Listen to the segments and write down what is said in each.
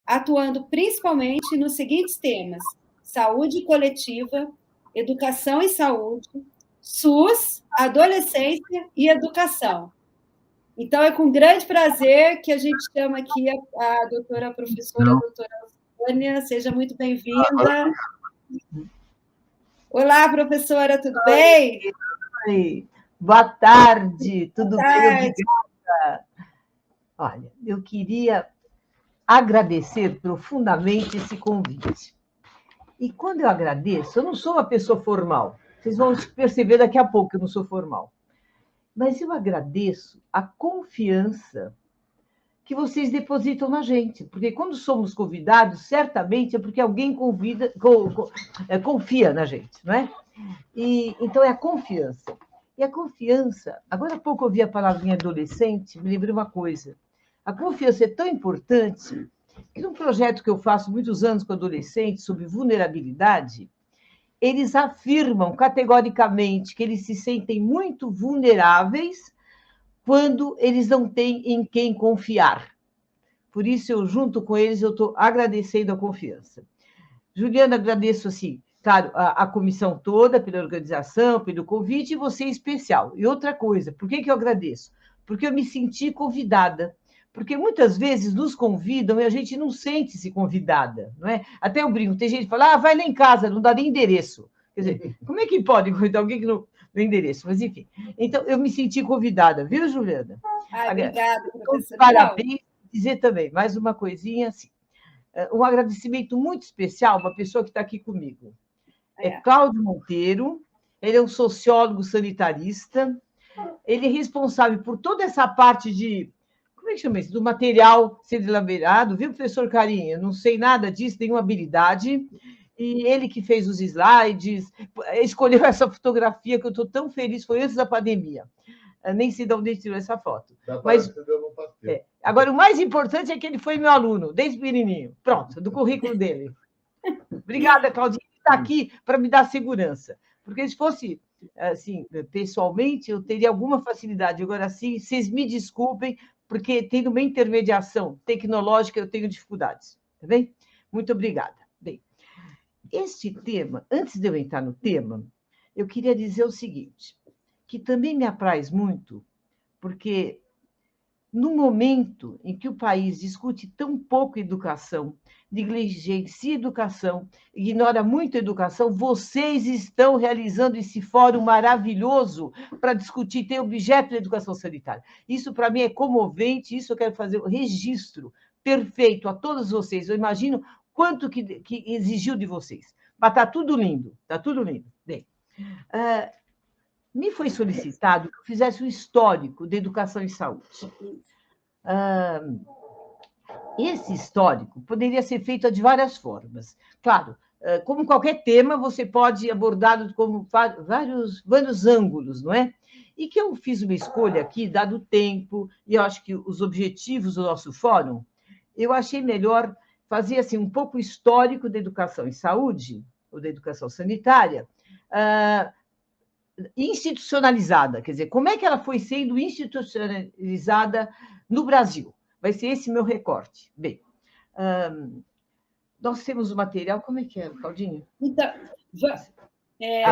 atuando principalmente nos seguintes temas: saúde coletiva, educação e saúde, SUS, adolescência e educação. Então, é com grande prazer que a gente chama aqui a doutora, a professora, a doutora Sônia. Seja muito bem-vinda. Olá, professora, tudo bem? Oi, boa tarde, tudo bem? Obrigada. Olha, eu queria agradecer profundamente esse convite. E quando eu agradeço, eu não sou uma pessoa formal. Vocês vão perceber daqui a pouco que eu não sou formal. Mas eu agradeço a confiança que vocês depositam na gente. Porque quando somos convidados, certamente é porque alguém confia na gente, não é? Então, é a confiança. E a confiança, agora há pouco eu ouvi a palavrinha adolescente, me lembrei uma coisa. A confiança é tão importante que num projeto que eu faço muitos anos com adolescentes sobre vulnerabilidade, eles afirmam categoricamente que eles se sentem muito vulneráveis quando eles não têm em quem confiar. Por isso, eu, junto com eles, eu estou agradecendo a confiança. Juliana, agradeço, assim, claro, a comissão toda pela organização, pelo convite, e você em especial. E outra coisa, por que eu agradeço? Porque eu me senti convidada. Porque muitas vezes nos convidam e a gente não sente-se convidada, não é? Até eu brinco, tem gente que fala, vai lá em casa, não dá nem endereço. Quer dizer, como é que pode convidar alguém que não tem endereço? Mas, enfim. Então, eu me senti convidada, viu, Juliana? Obrigada, professora. Parabéns. Dizer também, mais uma coisinha assim. Um agradecimento muito especial a uma pessoa que está aqui comigo. É Cláudio Monteiro, ele é um sociólogo sanitarista, ele é responsável por toda essa parte de, como é que chama isso? Do material sendo elaborado, viu, professor Carinha? Eu não sei nada disso, nenhuma habilidade, e ele que fez os slides, escolheu essa fotografia que eu estou tão feliz, foi antes da pandemia. Nem sei de onde tirou essa foto. Mas, agora, o mais importante é que ele foi meu aluno, desde pequenininho. Pronto, do currículo dele. Obrigada, Claudinha, que está aqui para me dar segurança. Porque se fosse, assim, pessoalmente, eu teria alguma facilidade. Agora, sim, vocês me desculpem, porque tendo uma intermediação tecnológica, eu tenho dificuldades. Tá bem? Muito obrigada. Bem, este tema, antes de eu entrar no tema, eu queria dizer o seguinte, que também me apraz muito, porque no momento em que o país discute tão pouco educação, negligencia educação, ignora muito a educação, vocês estão realizando esse fórum maravilhoso para discutir, tem objeto de educação sanitária. Isso, para mim, é comovente, isso eu quero fazer um registro perfeito a todos vocês. Eu imagino quanto que exigiu de vocês. Mas está tudo lindo, está tudo lindo. Bem, me foi solicitado que eu fizesse um histórico de educação e saúde. Esse histórico poderia ser feito de várias formas. Claro, como qualquer tema, você pode abordá-lo como vários ângulos, não é? E que eu fiz uma escolha aqui, dado o tempo, e eu acho que os objetivos do nosso fórum, eu achei melhor fazer assim, um pouco histórico da educação e saúde, ou da educação sanitária, institucionalizada, quer dizer, como é que ela foi sendo institucionalizada no Brasil? Vai ser esse meu recorte. Bem, nós temos o material, como é que é, Claudinha? Então,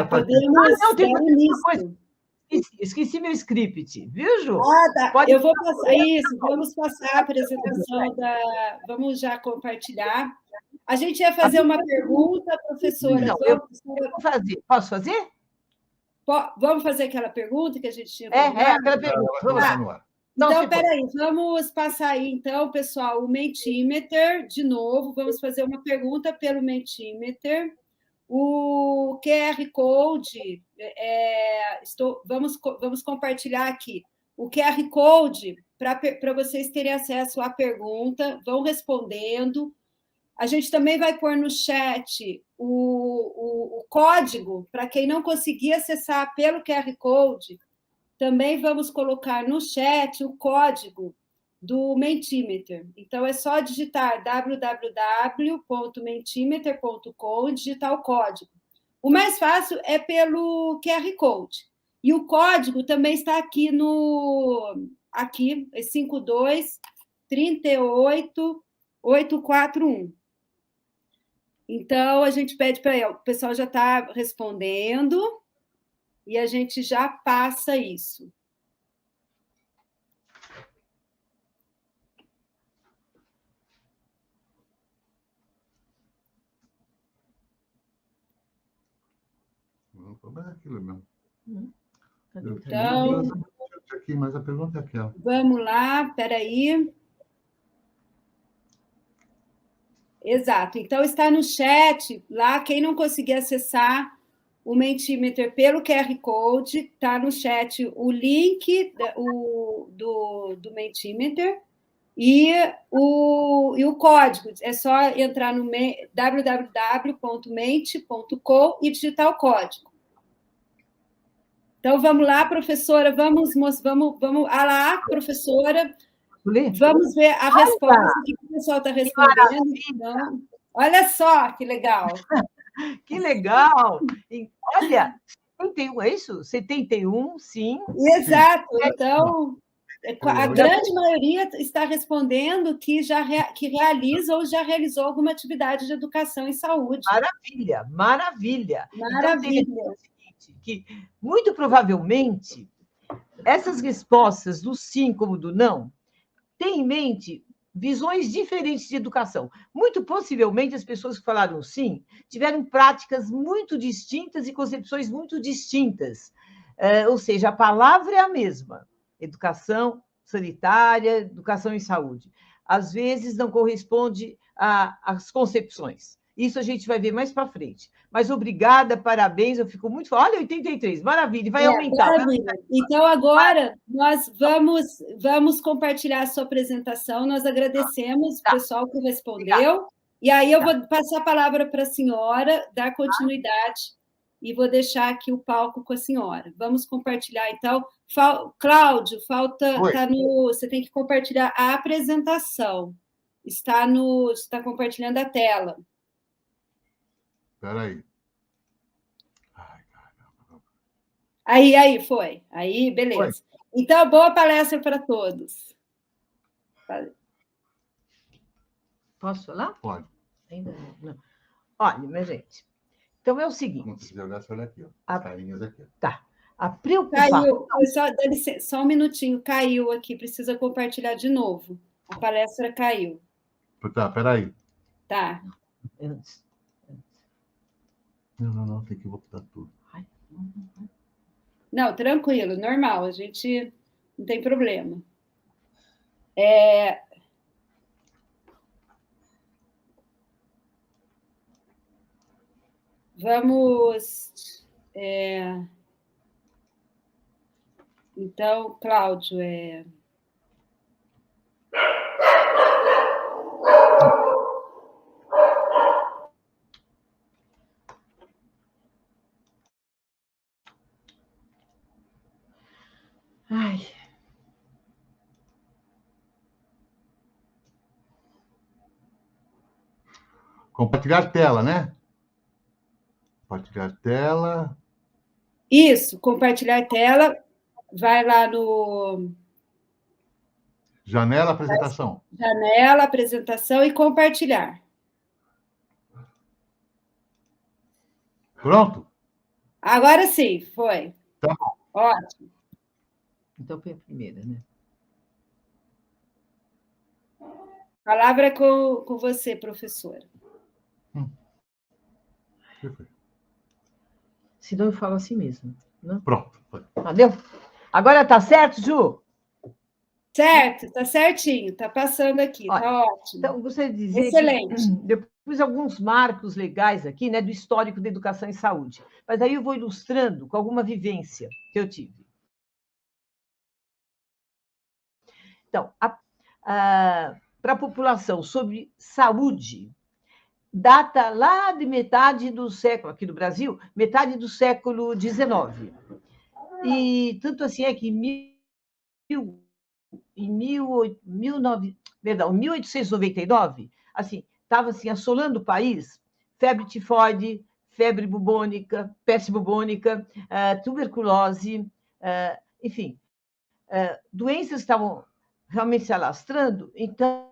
podemos dar início. Esqueci meu script, viu, Ju? Tá. Eu vou passar isso, vamos passar a apresentação Vamos já compartilhar. A gente ia fazer uma pergunta, professora. Não, eu vou fazer. Posso fazer? Vamos fazer aquela pergunta que a gente tinha aquela pergunta. Vamos lá. Então, peraí, vamos passar aí, então, pessoal, o Mentimeter, de novo, vamos fazer uma pergunta pelo Mentimeter. O QR Code, vamos compartilhar aqui. O QR Code, para vocês terem acesso à pergunta, vão respondendo. A gente também vai pôr no chat o código, para quem não conseguir acessar pelo QR Code, também vamos colocar no chat o código do Mentimeter. Então, é só digitar www.mentimeter.com e digitar o código. O mais fácil é pelo QR Code. E o código também está aqui é 52 38 841. Então, a gente pede para ele, o pessoal já está respondendo, e a gente já passa isso. Não problema é aquilo mesmo. Então, aqui, mas a pergunta é aquela. Vamos lá, espera aí. Exato. Então, está no chat, lá, quem não conseguir acessar o Mentimeter pelo QR Code, está no chat o link do Mentimeter e o código. É só entrar no www.mente.com e digitar o código. Então, vamos lá, professora, vamos. Ah lá, professora, vamos ver a resposta que o pessoal está respondendo. Então, olha só que legal. Que legal! Olha, 71, é isso? 71, sim. Exato. Então, a grande maioria está respondendo que que realiza ou já realizou alguma atividade de educação em saúde. Maravilha, maravilha. Maravilha. Então, o seguinte, que muito provavelmente essas respostas do sim como do não têm em mente visões diferentes de educação. Muito possivelmente as pessoas que falaram sim tiveram práticas muito distintas e concepções muito distintas. Ou seja, a palavra é a mesma: educação sanitária, educação em saúde. Às vezes não corresponde às concepções. Isso a gente vai ver mais para frente. Mas obrigada, parabéns, eu fico muito feliz. Olha, 83, maravilha, vai aumentar. Maravilha. Então, agora, nós vamos compartilhar a sua apresentação. Nós agradecemos o pessoal que respondeu. Obrigada. E aí eu vou passar a palavra para a senhora, dar continuidade, e vou deixar aqui o palco com a senhora. Vamos compartilhar, então. Cláudio, você tem que compartilhar a apresentação. Está compartilhando a tela. Espera aí. Aí, foi. Aí, beleza. Foi. Então, boa palestra para todos. Posso falar? Pode. Ainda não. Olha, minha gente, então é o seguinte... Não precisa olhar, olha aqui, ó. As carinhas aqui. Tá. A preocupação... Caiu, só um minutinho, caiu aqui, precisa compartilhar de novo. A palestra caiu. Tá, peraí. Tá. Não, tem que voltar tudo. Não, tranquilo, normal, a gente não tem problema. Vamos... Então, Cláudio, Ai. Compartilhar tela, né? Compartilhar tela. Isso, compartilhar tela. Vai lá no... Janela, apresentação. Janela, apresentação e compartilhar. Pronto? Agora sim, foi. Tá bom. Ótimo. Então, foi a primeira, né? Palavra com você, professora. Senão eu falo assim mesmo. Não? Pronto. Foi. Valeu? Agora tá certo, Ju? Certo, tá certinho, tá passando aqui, olha, tá ótimo. Então, gostaria de dizer excelente. Que eu pus alguns marcos legais aqui, né, do histórico da educação em saúde. Mas aí eu vou ilustrando com alguma vivência que eu tive. Então, para a população sobre saúde, data lá de metade do século, aqui no Brasil, metade do século XIX. E tanto assim é que em 1899, assim, estava assim, assolando o país, febre tifoide, febre bubônica, peste bubônica, tuberculose, enfim, doenças estavam realmente se alastrando, então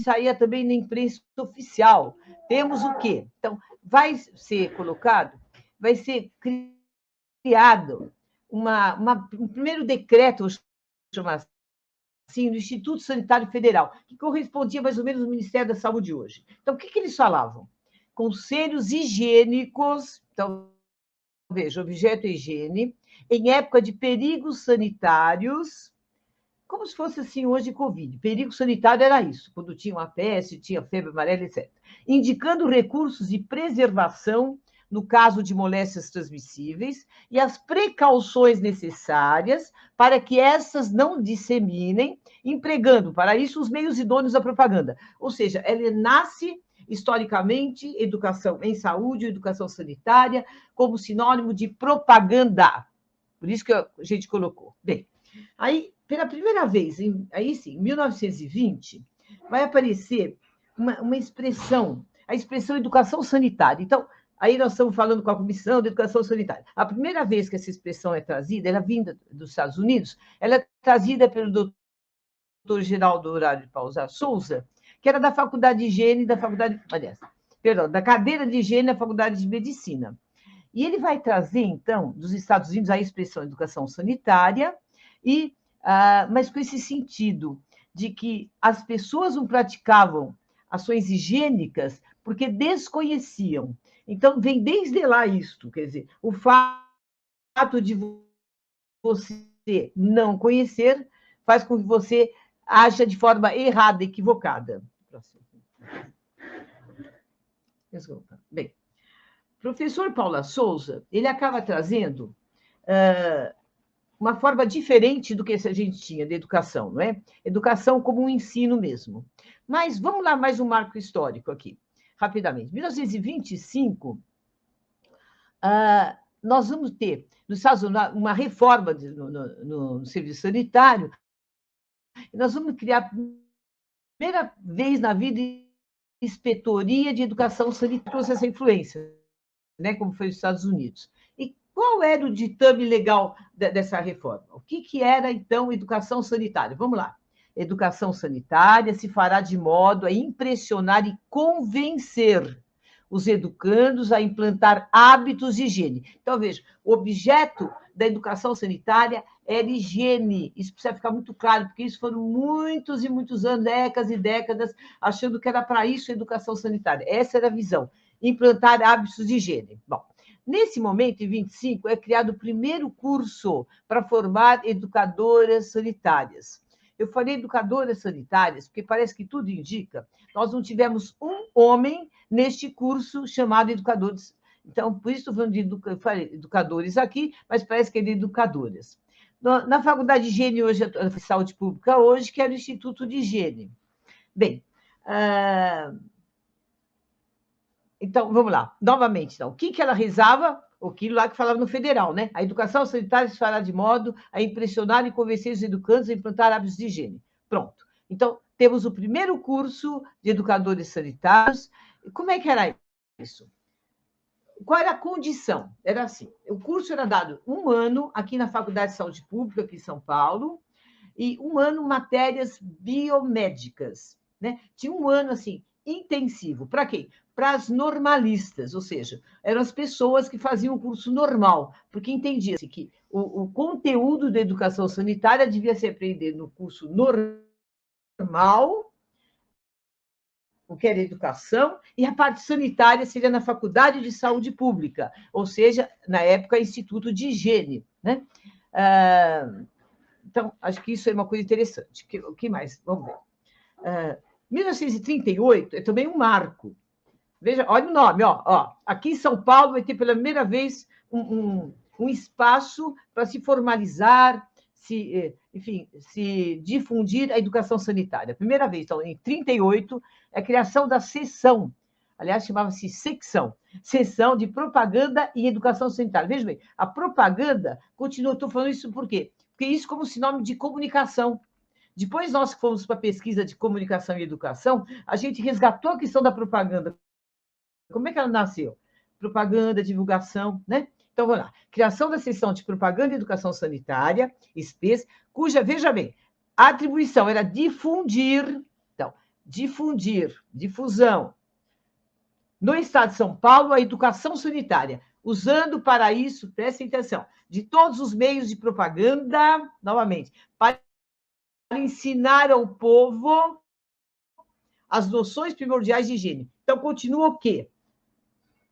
saía também na imprensa oficial. Temos o quê? Então, vai ser criado um primeiro decreto, vou chamar assim, do Instituto Sanitário Federal, que correspondia mais ou menos ao Ministério da Saúde hoje. Então, o que eles falavam? Conselhos higiênicos, então, veja, objeto é higiene, em época de perigos sanitários, como se fosse assim hoje Covid. Perigo sanitário era isso, quando tinha uma peste, tinha febre amarela, etc. Indicando recursos de preservação no caso de moléstias transmissíveis e as precauções necessárias para que essas não disseminem, empregando para isso os meios idôneos da propaganda. Ou seja, ela nasce historicamente educação em saúde, educação sanitária, como sinônimo de propaganda. Por isso que a gente colocou. Bem, aí, pela primeira vez, aí sim, em 1920, vai aparecer uma expressão, a expressão educação sanitária. Então, aí nós estamos falando com a Comissão de Educação Sanitária. A primeira vez que essa expressão é trazida, ela é vinda dos Estados Unidos, ela é trazida pelo doutor Geraldo Horário de Paula Souza, que era da Faculdade de Higiene, da cadeira de Higiene da Faculdade de Medicina. E ele vai trazer, então, dos Estados Unidos a expressão educação sanitária, mas com esse sentido de que as pessoas não praticavam ações higiênicas porque desconheciam. Então, vem desde lá isto, quer dizer, o fato de você não conhecer faz com que você aja de forma errada, equivocada. Bem, professor Paula Souza, ele acaba trazendo uma forma diferente do que a gente tinha de educação, não é? Educação como um ensino mesmo. Mas vamos lá, mais um marco histórico aqui, rapidamente. 1925, nós vamos ter, nos Estados Unidos, uma reforma no serviço sanitário, e nós vamos criar, primeira vez na vida, inspetoria de educação sanitária, trouxe essa influência, né, como foi nos Estados Unidos. E qual era o ditame legal dessa reforma? O que era, então, educação sanitária? Vamos lá. Educação sanitária se fará de modo a impressionar e convencer os educandos a implantar hábitos de higiene. Então, veja, o objeto da educação sanitária era higiene. Isso precisa ficar muito claro, porque isso foram muitos e muitos anos, décadas e décadas, achando que era para isso a educação sanitária. Essa era a visão, implantar hábitos de higiene. Bom, nesse momento, em 25, é criado o primeiro curso para formar educadoras sanitárias. Eu falei educadoras sanitárias, porque parece que tudo indica, nós não tivemos um homem neste curso chamado educadores. Então, por isso estou falando de educadores aqui, mas parece que é de educadoras. Na Faculdade de Higiene, hoje, a Saúde Pública hoje, que era o Instituto de Higiene. Bem, então, vamos lá. Novamente, então, o que ela rezava? Aquilo lá que falava no federal, né? A educação sanitária se fará de modo a impressionar e convencer os educandos a implantar hábitos de higiene. Pronto. Então, temos o primeiro curso de educadores sanitários. Como é que era isso? Qual era a condição? Era assim, o curso era dado 1 ano aqui na Faculdade de Saúde Pública, aqui em São Paulo, e 1 ano matérias biomédicas, né? Tinha 1 ano, assim, intensivo. Para quê? Para as normalistas, ou seja, eram as pessoas que faziam o curso normal, porque entendia-se que o conteúdo da educação sanitária devia se aprender no curso normal, o que era educação, e a parte sanitária seria na Faculdade de Saúde Pública, ou seja, na época, Instituto de Higiene, né? Então, acho que isso é uma coisa interessante. O que mais? Vamos ver. 1938 é também um marco. Veja, olha o nome, ó. Aqui em São Paulo vai ter pela primeira vez um espaço para se formalizar, enfim, se difundir a educação sanitária. Primeira vez, então, em 38, é a criação da seção, aliás, chamava-se seção de propaganda e educação sanitária. Veja bem, a propaganda continua, estou falando isso por quê? Porque isso como sinônimo de comunicação. Depois nós que fomos para a pesquisa de comunicação e educação, a gente resgatou a questão da propaganda. Como é que ela nasceu? Propaganda, divulgação, né? Então, vamos lá. Criação da seção de propaganda e educação sanitária, SPES, cuja, veja bem, a atribuição era difundir, difusão, no Estado de São Paulo, a educação sanitária, usando para isso, prestem atenção, de todos os meios de propaganda, novamente, para ensinar ao povo as noções primordiais de higiene. Então, continua o quê?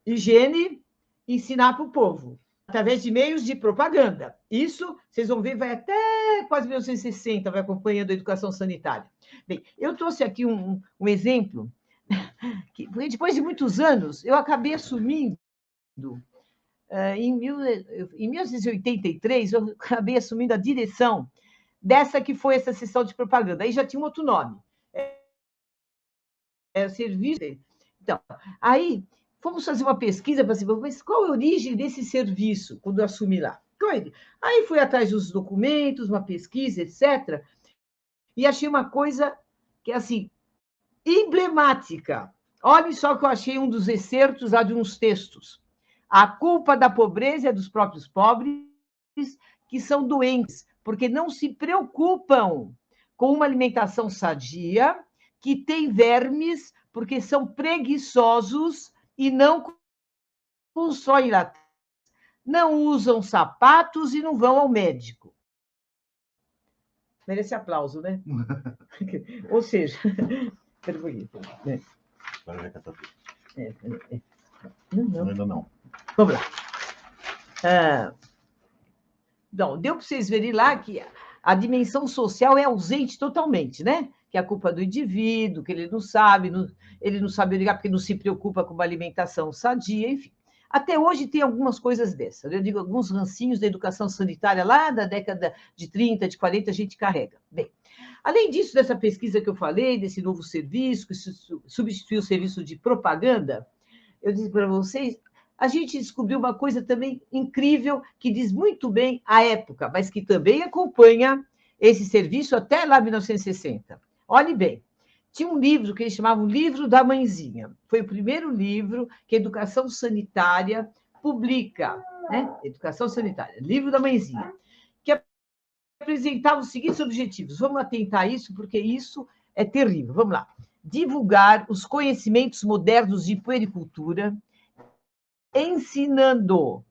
Higiene, ensinar para o povo, através de meios de propaganda. Isso, vocês vão ver, vai até quase 1960, vai acompanhando a educação sanitária. Bem, eu trouxe aqui um exemplo, que depois de muitos anos, eu acabei assumindo, em 1983, eu acabei assumindo a direção dessa que foi essa sessão de propaganda. Aí já tinha um outro nome. Serviço. Então, aí fomos fazer uma pesquisa para saber, mas qual é a origem desse serviço, quando eu assumi lá? Aí fui atrás dos documentos, uma pesquisa, etc., e achei uma coisa que, assim, emblemática. Olhem só que eu achei um dos excertos lá de uns textos. A culpa da pobreza é dos próprios pobres, que são doentes, porque não se preocupam com uma alimentação sadia, que tem vermes, porque são preguiçosos e não consomem lácteos, não usam sapatos e não vão ao médico. Merece aplauso, né? Ou seja, Não. Vamos lá. Não, deu para vocês verem lá que a dimensão social é ausente totalmente, né? Que é a culpa do indivíduo, que ele não sabe ligar porque não se preocupa com uma alimentação sadia, enfim. Até hoje tem algumas coisas dessas. Eu digo, alguns rancinhos da educação sanitária lá da década de 30, de 40, a gente carrega. Bem, além disso, dessa pesquisa que eu falei, desse novo serviço, que substituiu o serviço de propaganda, eu disse para vocês, a gente descobriu uma coisa também incrível, que diz muito bem a época, mas que também acompanha esse serviço até lá 1960. Olhe bem, tinha um livro que eles chamavam Livro da Mãezinha. Foi o primeiro livro que a Educação Sanitária publica, né? Educação Sanitária, Livro da Mãezinha, que apresentava os seguintes objetivos. Vamos atentar a isso, porque isso é terrível. Vamos lá. Divulgar os conhecimentos modernos de puericultura, ensinando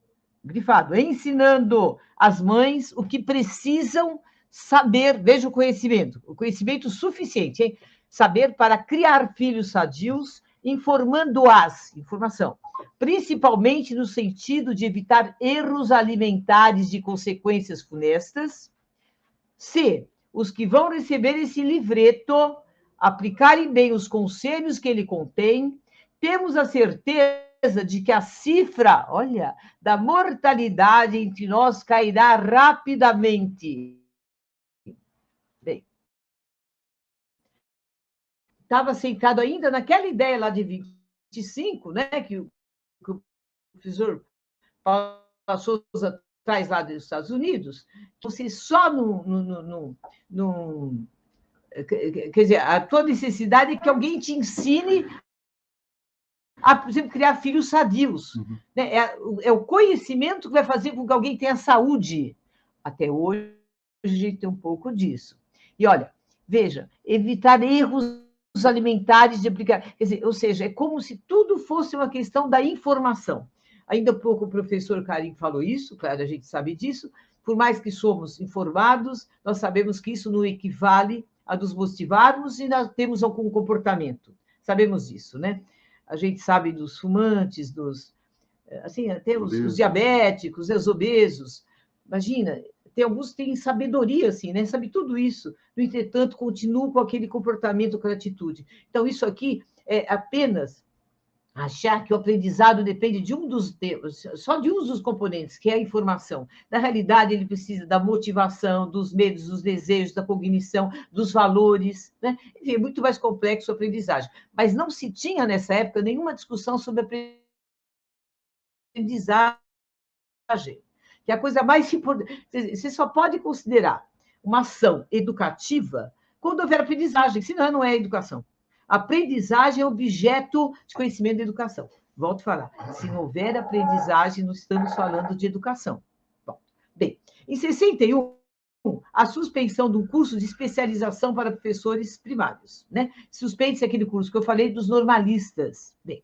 as mães o que precisam saber, veja o conhecimento suficiente, hein? Saber para criar filhos sadios, informação, principalmente no sentido de evitar erros alimentares de consequências funestas. C, os que vão receber esse livreto aplicarem bem os conselhos que ele contém, temos a certeza de que a cifra, olha, da mortalidade entre nós cairá rapidamente. Bem, estava sentado ainda naquela ideia lá de 25, né, que o professor Paulo Souza traz lá dos Estados Unidos, você só quer dizer, a tua necessidade é que alguém te ensine a, por exemplo, criar filhos sadios. Uhum. Né? É o conhecimento que vai fazer com que alguém tenha saúde. Até hoje, a gente tem um pouco disso. E, olha, veja, evitar erros alimentares de aplicar... Quer dizer, ou seja, é como se tudo fosse uma questão da informação. Ainda há pouco o professor Karim falou isso, claro, a gente sabe disso, por mais que somos informados, nós sabemos que isso não equivale a nos motivarmos e nós temos algum comportamento. Sabemos disso, né? A gente sabe dos fumantes, assim, até os diabéticos, os obesos. Imagina, tem alguns que têm sabedoria, assim, né? Sabe tudo isso. No entretanto, continuam com aquele comportamento, com a atitude. Então, isso aqui é apenas achar que o aprendizado depende de só de um dos componentes, que é a informação. Na realidade, ele precisa da motivação, dos medos, dos desejos, da cognição, dos valores, né? Enfim, é muito mais complexo a aprendizagem. Mas não se tinha, nessa época, nenhuma discussão sobre aprendizagem, que é a coisa mais importante. Você só pode considerar uma ação educativa quando houver aprendizagem, senão não é educação. Aprendizagem é objeto de conhecimento da educação. Volto a falar. Se não houver aprendizagem, não estamos falando de educação. Bom, bem, em 61, a suspensão do curso de especialização para professores primários, né? Suspende-se aquele curso que eu falei dos normalistas. Bem,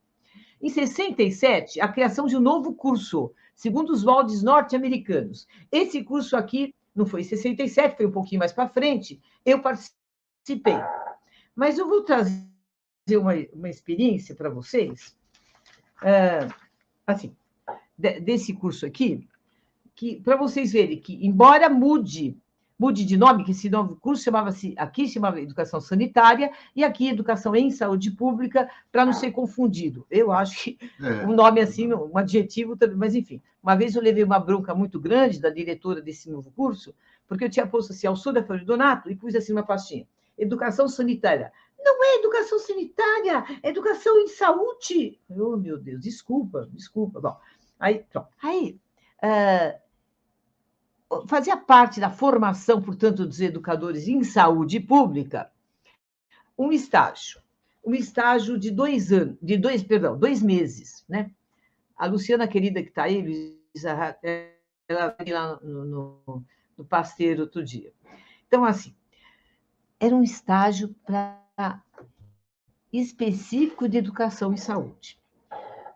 em 67, a criação de um novo curso, segundo os moldes norte-americanos. Esse curso aqui não foi em 67, foi um pouquinho mais para frente, eu participei. Mas eu vou trazer uma experiência para vocês, assim, desse curso aqui, que para vocês verem que, embora mude de nome, que esse novo curso aqui chamava Educação Sanitária, e aqui Educação em Saúde Pública, para não ser confundido. Eu acho que um nome assim, um adjetivo também, mas enfim. Uma vez eu levei uma bronca muito grande da diretora desse novo curso, porque eu tinha posto assim, Alçoda Floridonato, e pus assim uma pastinha, Educação Sanitária. Não é educação sanitária, é educação em saúde. Oh, meu Deus, desculpa. Bom, aí, pronto. Aí, fazia parte da formação, portanto, dos educadores em saúde pública, um estágio de 2 meses, né? A Luciana, querida, que está aí, Luísa, ela veio lá no Pasteiro outro dia. Então, assim, era um estágio específico de educação e saúde.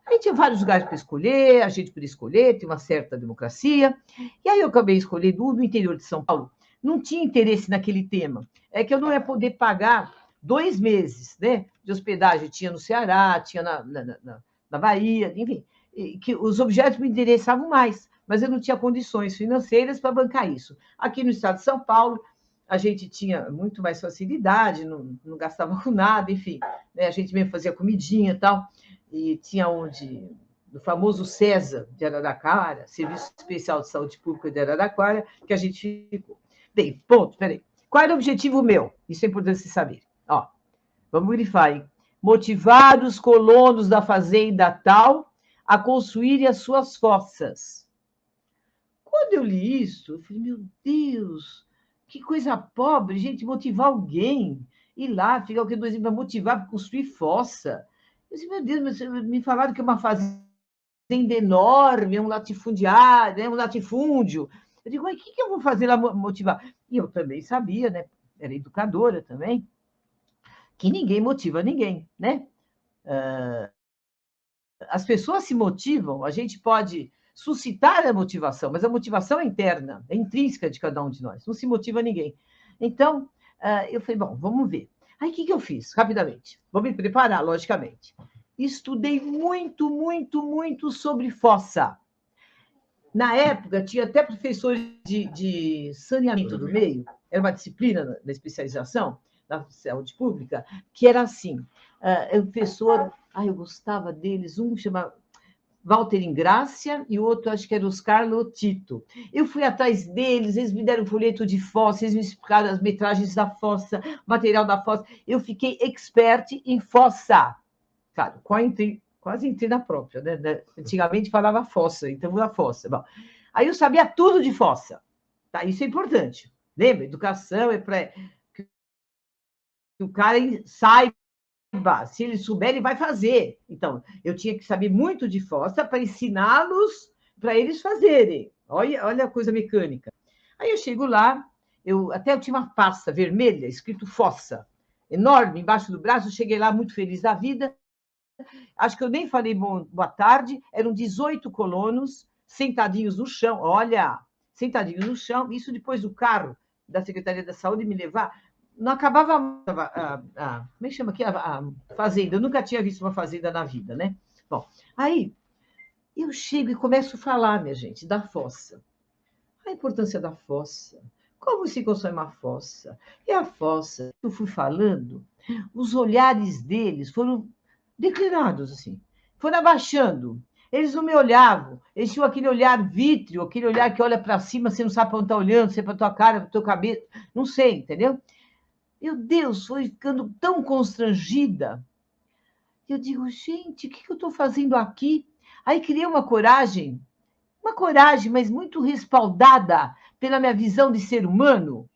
Aí tinha vários lugares para escolher, a gente podia escolher, tem uma certa democracia. E aí eu acabei escolhendo no interior de São Paulo. Não tinha interesse naquele tema. É que eu não ia poder pagar 2 meses, né, de hospedagem. Tinha no Ceará, tinha na Bahia, enfim. Que os objetos me interessavam mais, mas eu não tinha condições financeiras para bancar isso. Aqui no estado de São Paulo, a gente tinha muito mais facilidade, não gastava com nada, enfim. Né, a gente mesmo fazia comidinha e tal. E tinha no famoso CESA de Araraquara, Serviço Especial de Saúde Pública de Araraquara, que a gente ficou. Bem, ponto, peraí. Qual era o objetivo meu? Isso é importante você saber. Ó, vamos grifar, hein? Motivar os colonos da fazenda tal a construírem as suas fossas. Quando eu li isso, eu falei, meu Deus, que coisa pobre, gente, motivar alguém, ir lá, ficar o que 2 anos para motivar para construir fossa. Eu disse, meu Deus, me falaram que é uma fazenda enorme, é um latifundiário, é um latifúndio. Eu digo, mas o que eu vou fazer lá motivar? E eu também sabia, né? Era educadora também, que ninguém motiva ninguém, né? As pessoas se motivam, a gente pode suscitar a motivação, mas a motivação é interna, é intrínseca de cada um de nós, não se motiva ninguém. Então, eu falei, bom, vamos ver. Aí, o que eu fiz? Rapidamente. Vou me preparar, logicamente. Estudei muito sobre fossa. Na época, tinha até professores de saneamento do meio, era uma disciplina da especialização da saúde pública, que era assim, o professor, eu gostava deles, um chama Walter Ingrácia e o outro, acho que era Oscar Lotito. Eu fui atrás deles, eles me deram um folheto de fossa, eles me explicaram as metragens da fossa, material da fossa. Eu fiquei expert em fossa. Claro, quase entrei na própria, né? Antigamente falava fossa, então na fossa. Bom, aí eu sabia tudo de fossa. Tá? Isso é importante. Lembra? Educação é para que o cara saiba. Se ele souber, ele vai fazer. Então, eu tinha que saber muito de fossa para ensiná-los, para eles fazerem. Olha a coisa mecânica. Aí eu chego lá, eu tinha uma pasta vermelha, escrito fossa, enorme, embaixo do braço. Eu cheguei lá muito feliz da vida. Acho que eu nem falei boa tarde. Eram 18 colonos sentadinhos no chão. Olha, sentadinhos no chão. Isso depois do carro da Secretaria da Saúde me levar. Não acabava como é que chama aqui? A fazenda. Eu nunca tinha visto uma fazenda na vida, né? Bom, aí eu chego e começo a falar, minha gente, da fossa. A importância da fossa. Como se constrói uma fossa? E a fossa, eu fui falando, os olhares deles foram declinados, assim. Foram abaixando. Eles não me olhavam. Eles tinham aquele olhar vítreo, aquele olhar que olha para cima, você não sabe para onde está olhando, se é para a tua cara, para a tua cabeça. Não sei, entendeu? Meu Deus, foi ficando tão constrangida. Eu digo, gente, o que eu estou fazendo aqui? Aí criei uma coragem, mas muito respaldada pela minha visão de ser humano.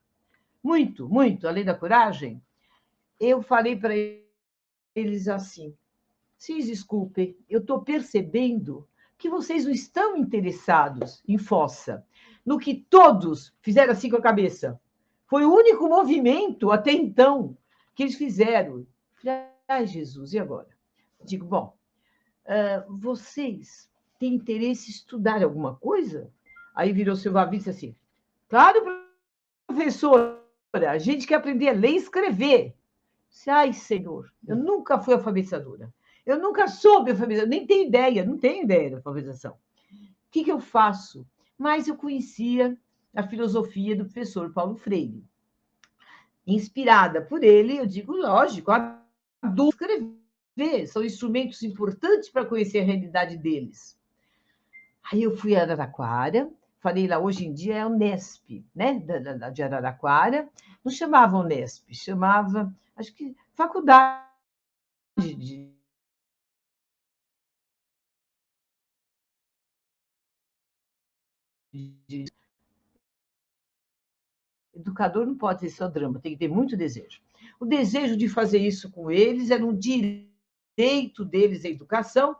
Muito, além da coragem. Eu falei para eles assim, vocês desculpem, eu estou percebendo que vocês não estão interessados em fossa. no que todos fizeram assim com a cabeça. Foi o único movimento até então que eles fizeram. Ai, Jesus, e agora? Digo, bom, vocês têm interesse em estudar alguma coisa? Aí virou seu Vavi e disse assim, claro, professora, a gente quer aprender a ler e escrever. Disse, ai, Senhor, eu nunca fui alfabetizadora. Eu nunca soube alfabetizar, nem tenho ideia, não tenho ideia da alfabetização. O que eu faço? Mas eu conhecia a filosofia do professor Paulo Freire. Inspirada por ele, eu digo, lógico, escrever são instrumentos importantes para conhecer a realidade deles. Aí eu fui a Araraquara, falei lá, hoje em dia é a Unesp, né, de Araraquara. Não chamava Unesp, chamava, acho que, Faculdade de Educador não pode ser só drama, tem que ter muito desejo. O desejo de fazer isso com eles era um direito deles à educação.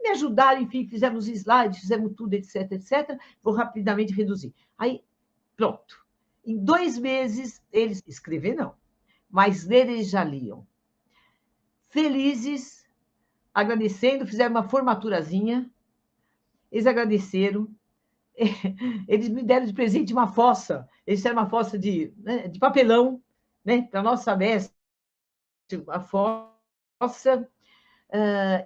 Me ajudaram, enfim, fizemos slides, fizemos tudo, etc, etc. Vou rapidamente reduzir. Aí, pronto. Em 2 meses, eles escrever não, mas ler eles já liam. Felizes, agradecendo, fizeram uma formaturazinha, eles agradeceram, eles me deram de presente uma fossa, eles fizeram uma fossa de papelão, né, para nossa mestre, a fossa,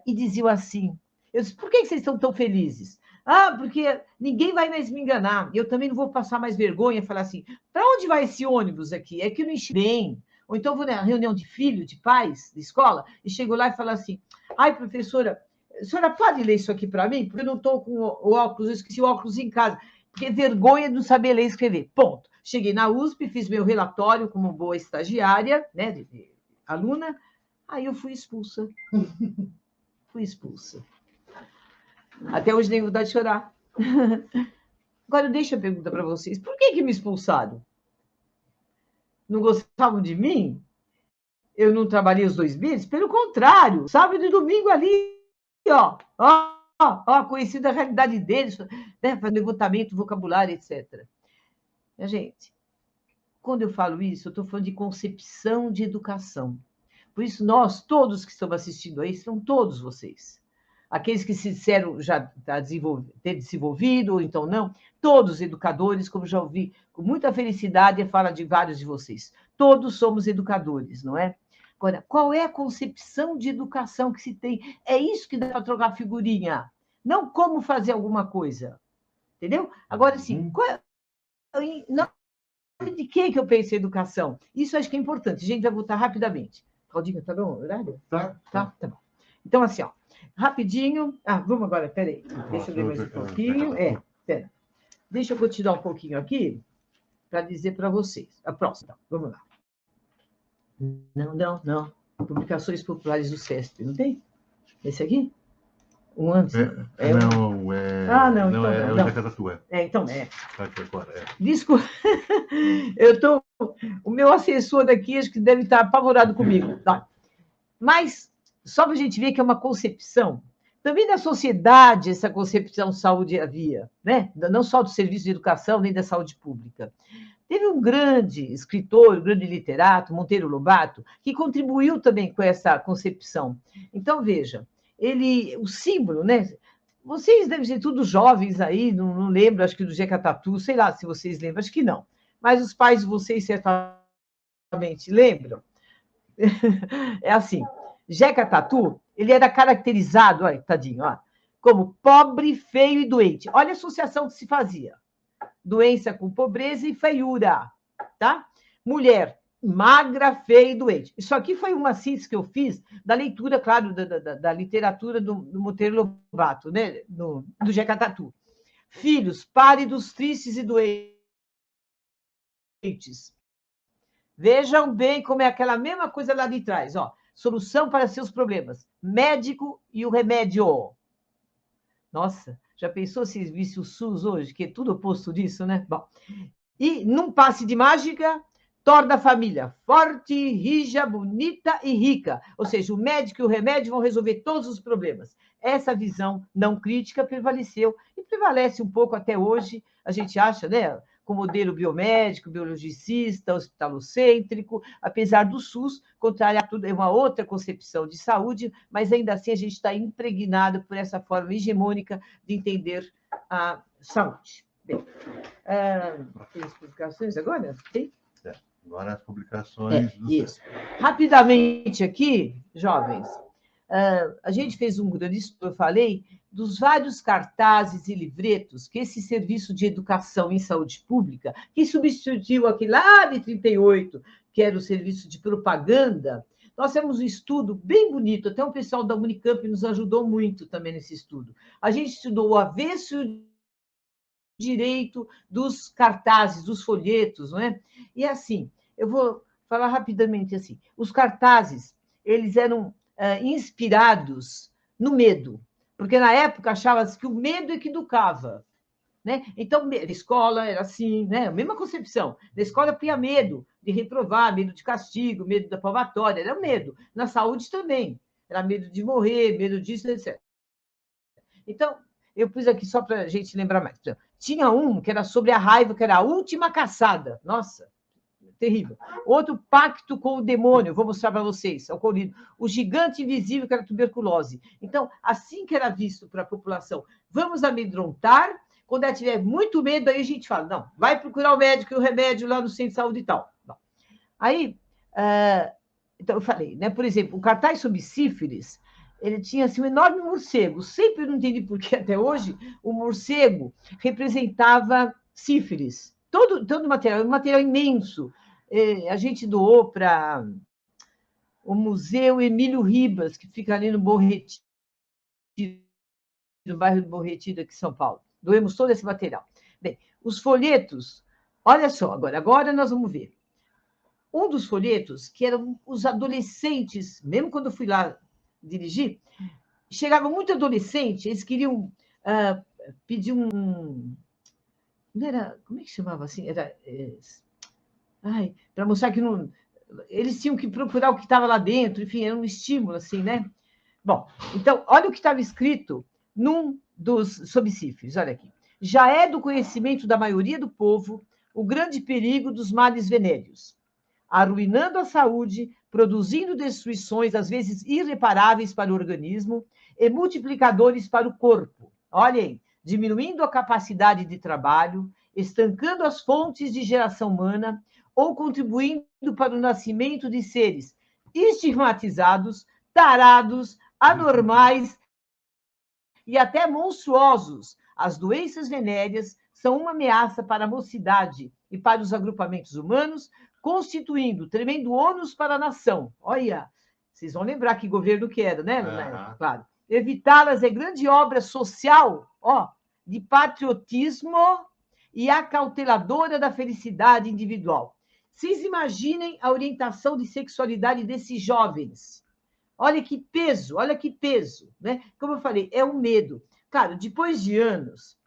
e diziam assim, eu disse, por que vocês estão tão felizes? Ah, porque ninguém vai mais me enganar, eu também não vou passar mais vergonha, falar assim, para onde vai esse ônibus aqui? É que eu não enchi bem. Ou então vou na reunião de filho, de pais, de escola, e chego lá e falo assim, ai, professora, a senhora pode ler isso aqui para mim? Porque eu não estou com o óculos, eu esqueci o óculos em casa. Porque vergonha de não saber ler e escrever. Ponto. Cheguei na USP, fiz meu relatório como boa estagiária, né, de aluna, aí eu fui expulsa. Fui expulsa. Até hoje tenho vontade de chorar. Agora, deixa eu perguntar para vocês, por que me expulsaram? Não gostavam de mim? Eu não trabalhei os 2 meses? Pelo contrário, sábado e domingo ali, conhecendo a realidade deles, né, fazendo levantamento, vocabulário, etc. Minha gente, quando eu falo isso, eu estou falando de concepção de educação. Por isso, nós, todos que estamos assistindo aí, são todos vocês. Aqueles que se disseram já ter desenvolvido, ou então não, todos educadores, como já ouvi com muita felicidade, a fala de vários de vocês. Todos somos educadores, não é? Agora, qual é a concepção de educação que se tem? É isso que dá para trocar figurinha, não como fazer alguma coisa. Entendeu? Agora, sim, de que eu penso em educação? Isso acho que é importante. A gente vai voltar rapidamente. Claudinha, tá bom? Horário? Tá bom. Então, assim, rapidinho. Vamos agora, peraí. Deixa eu ler mais um pouquinho. Pera. Deixa eu continuar um pouquinho aqui para dizer para vocês. A próxima, vamos lá. Não. Publicações Populares do CESP, não tem? Esse aqui? Um antes? Não, então é o Jacatatu. Então é. Desculpa. O meu assessor daqui, acho que deve estar apavorado comigo. Tá. Mas, só para a gente ver que é uma concepção. Também na sociedade, essa concepção de saúde havia, né? Não só do serviço de educação, nem da saúde pública. Teve um grande escritor, um grande literato, Monteiro Lobato, que contribuiu também com essa concepção. Então, veja, o símbolo, né? Vocês devem ser todos jovens aí, não lembro, acho que do Jeca Tatu, sei lá se vocês lembram, acho que não. Mas os pais de vocês certamente lembram. É assim, Jeca Tatu, ele era caracterizado, olha, tadinho, como pobre, feio e doente. Olha a associação que se fazia. Doença com pobreza e feiura, tá? Mulher magra, feia e doente. Isso aqui foi uma síntese que eu fiz da leitura, claro, da literatura do Monteiro Lobato, né? do Jeca Tatu. Filhos pálidos, tristes e doentes. Vejam bem como é aquela mesma coisa lá de trás, solução para seus problemas. Médico e o remédio. Nossa, já pensou se visse o SUS hoje, que é tudo oposto disso, né? Bom, e num passe de mágica, torna a família forte, rija, bonita e rica. Ou seja, o médico e o remédio vão resolver todos os problemas. Essa visão não crítica prevaleceu e prevalece um pouco até hoje, a gente acha, né? Com modelo biomédico, biologicista, hospitalocêntrico, apesar do SUS contrariar tudo, é uma outra concepção de saúde, mas ainda assim a gente está impregnado por essa forma hegemônica de entender a saúde. Bem, tem as publicações agora? Tem? Agora as publicações... Isso. Rapidamente aqui, jovens, a gente fez um grande estudo, eu falei, dos vários cartazes e livretos que esse serviço de educação em saúde pública, que substituiu aquele lá de 38, que era o serviço de propaganda, nós temos um estudo bem bonito, até o pessoal da Unicamp nos ajudou muito também nesse estudo. A gente estudou o avesso e o direito dos cartazes, dos folhetos, não é? E assim, eu vou falar rapidamente assim, os cartazes, eles eram inspirados no medo, porque na época achava-se que o medo é que educava, né? Então, a escola era assim, né? A mesma concepção. Na escola tinha medo de reprovar, medo de castigo, medo da palmatória, era medo. Na saúde também, era medo de morrer, medo disso, etc. Então, eu pus aqui só para a gente lembrar mais. Tinha um que era sobre a raiva, que era a última caçada. Nossa, terrível. Outro, pacto com o demônio. Vou mostrar para vocês. É o colírio. O gigante invisível, que era a tuberculose. Então, assim que era visto para a população, vamos amedrontar. Quando ela tiver muito medo, aí a gente fala, não, vai procurar o médico e o remédio lá no centro de saúde e tal. Não. Aí, então eu falei, né? Por exemplo, o cartaz sobre sífilis, ele tinha assim, um enorme morcego. Sempre não entendi por que até hoje o morcego representava sífilis. Todo material, um material imenso. A gente doou para o Museu Emílio Ribas, que fica ali no Bom Retiro, no bairro do Bom Retiro, aqui em São Paulo. Doemos todo esse material. Bem, os folhetos, olha só, agora nós vamos ver. Um dos folhetos, que eram os adolescentes, mesmo quando eu fui lá dirigir, chegava muito adolescente, eles queriam pedir um... Não era, como é que chamava assim? Era... para mostrar que não... Eles tinham que procurar o que estava lá dentro, enfim, era um estímulo, assim, né? Bom, então, olha o que estava escrito num dos sobre sífilis, olha aqui. Já é do conhecimento da maioria do povo o grande perigo dos males venéreos, arruinando a saúde, produzindo destruições, às vezes irreparáveis para o organismo, e multiplicadores para o corpo. Olhem, diminuindo a capacidade de trabalho, estancando as fontes de geração humana, ou contribuindo para o nascimento de seres estigmatizados, tarados, anormais e até monstruosos. As doenças venéreas são uma ameaça para a mocidade e para os agrupamentos humanos, constituindo tremendo ônus para a nação. Olha, vocês vão lembrar que governo que era, né? Claro. Evitá-las é grande obra social, de patriotismo e acauteladora da felicidade individual. Vocês imaginem a orientação de sexualidade desses jovens. Olha que peso, né? Como eu falei, é um medo. Claro, depois de anos,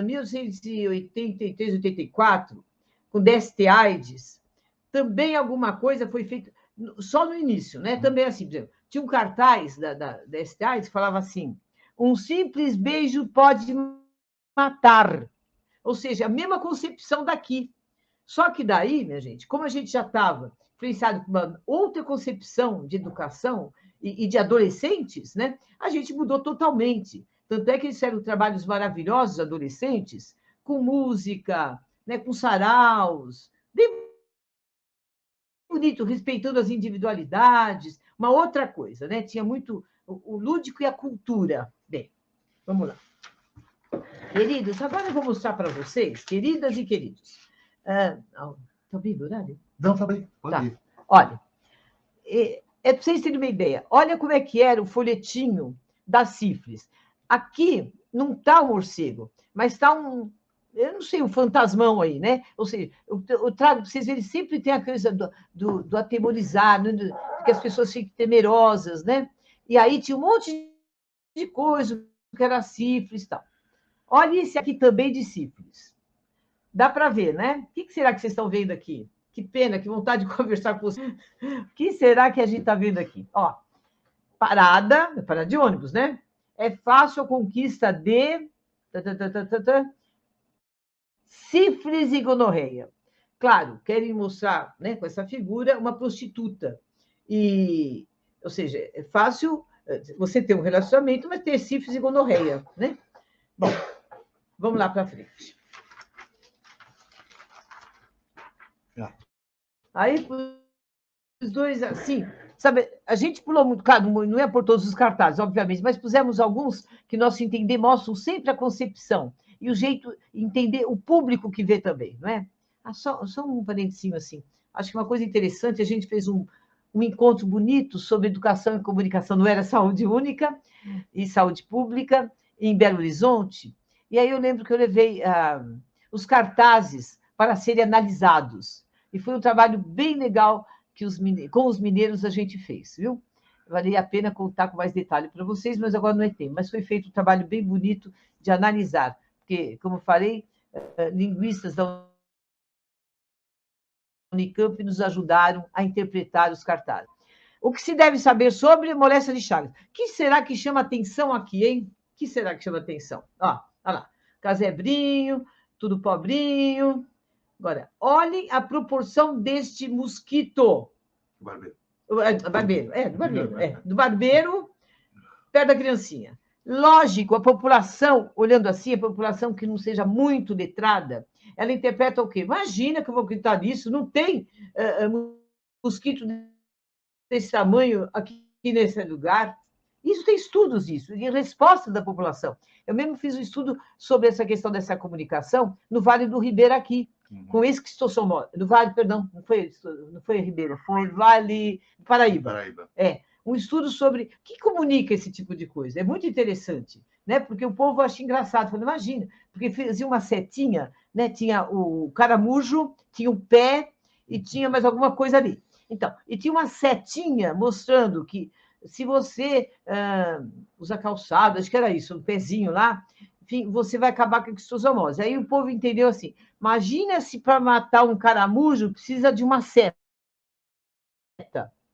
1983, 84, com DST-AIDS, também alguma coisa foi feita, só no início, né? Também assim, por exemplo, tinha um cartaz da DST-AIDS que falava assim, um simples beijo pode matar. Ou seja, a mesma concepção daqui. Só que daí, minha gente, como a gente já estava influenciado por uma outra concepção de educação e de adolescentes, né? A gente mudou totalmente. Tanto é que eles fizeram trabalhos maravilhosos, adolescentes, com música, né? Com saraus, bem bonito, respeitando as individualidades. Uma outra coisa, né? Tinha muito o lúdico e a cultura. Bem, vamos lá. Queridos, agora eu vou mostrar para vocês, queridas e queridos. Está bem, horário? Não, está bem, pode ir. Olha, para vocês terem uma ideia, olha como é que era o folhetinho da sífilis. Aqui não está o morcego, mas está eu não sei, um fantasmão aí, né? Ou seja, eu trago para vocês verem, sempre tem a coisa do atemorizar, né? Que as pessoas fiquem temerosas, né? E aí tinha um monte de coisa que era sífilis e tal. Olha esse aqui também de sífilis. Dá para ver, né? O que será que vocês estão vendo aqui? que pena, que vontade de conversar com você. O que será que a gente está vendo aqui? Ó, parada de ônibus, né? É fácil a conquista de sífilis e gonorreia. Claro, querem mostrar, né, com essa figura uma prostituta. Ou seja, é fácil você ter um relacionamento, mas ter sífilis e gonorreia, né? Bom, vamos lá para frente. Aí, os dois, assim, sabe, a gente pulou muito, claro, não é por todos os cartazes, obviamente, mas pusemos alguns que nosso entender mostram sempre a concepção e o jeito de entender o público que vê também, não é? Só um parentezinho assim. Acho que uma coisa interessante, a gente fez um encontro bonito sobre educação e comunicação, não era saúde única e saúde pública, em Belo Horizonte, e aí eu lembro que eu levei os cartazes para serem analisados, e foi um trabalho bem legal que com os mineiros a gente fez, viu? Valia a pena contar com mais detalhe para vocês, mas agora não é tempo. Mas foi feito um trabalho bem bonito de analisar, porque, como falei, linguistas da Unicamp nos ajudaram a interpretar os cartazes. O que se deve saber sobre moléstia de Chagas? O que será que chama atenção aqui, hein? O que será que chama atenção? Ó, olha lá, casebrinho, tudo pobrinho. Agora, olhem a proporção deste mosquito. Barbeiro. Do barbeiro, perto da criancinha. Lógico, a população, olhando assim, a população que não seja muito letrada, ela interpreta o quê? Imagina que eu vou gritar nisso, não tem mosquito desse tamanho aqui nesse lugar. Isso tem estudos, isso, e resposta da população. Eu mesmo fiz um estudo sobre essa questão dessa comunicação no Vale do Ribeira aqui, com esquistossomose. No Vale, perdão, não foi Ribeira, foi Vale do Paraíba. Um estudo sobre o que comunica esse tipo de coisa. É muito interessante, né? Porque o povo acha engraçado. Falando, imagina, porque fazia uma setinha, né? Tinha o caramujo, tinha um pé e tinha mais alguma coisa ali. Então, e tinha uma setinha mostrando que se você usa calçado, acho que era isso, um pezinho lá, enfim, você vai acabar com a esquistossomose. Aí o povo entendeu assim, imagina se para matar um caramujo precisa de uma seta,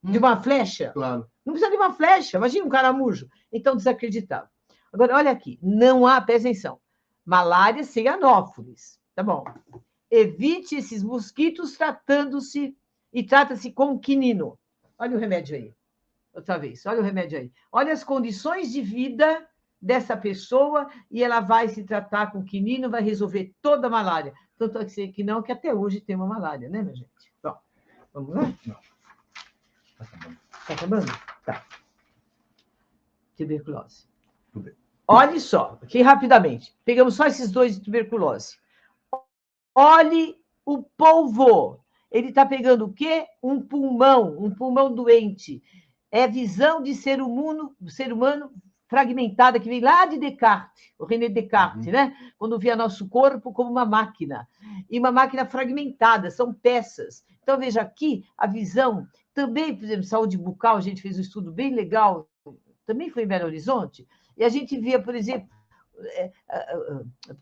de uma flecha. Claro. Não precisa de uma flecha, imagina um caramujo. Então, desacreditava. Agora, olha aqui, não há, presta atenção, malária sem anófeles, tá bom? Evite esses mosquitos trata-se com quinino. Olha o remédio aí. Outra vez, olha o remédio aí. Olha as condições de vida dessa pessoa e ela vai se tratar com quinino, vai resolver toda a malária. Tanto é que não, que até hoje tem uma malária, né, minha gente? Bom, vamos lá? Não. Tá acabando. Tá acabando? Tá. Tuberculose. Tudo bem. Olhe só, aqui rapidamente. Pegamos só esses dois de tuberculose. Olhe o polvo. Ele está pegando o quê? Um pulmão doente. É visão de ser humano fragmentada, que vem lá de Descartes, o René Descartes, né? Quando via nosso corpo como uma máquina. E uma máquina fragmentada, são peças. Então, veja aqui a visão. Também, por exemplo, saúde bucal, a gente fez um estudo bem legal, também foi em Belo Horizonte, e a gente via, por exemplo,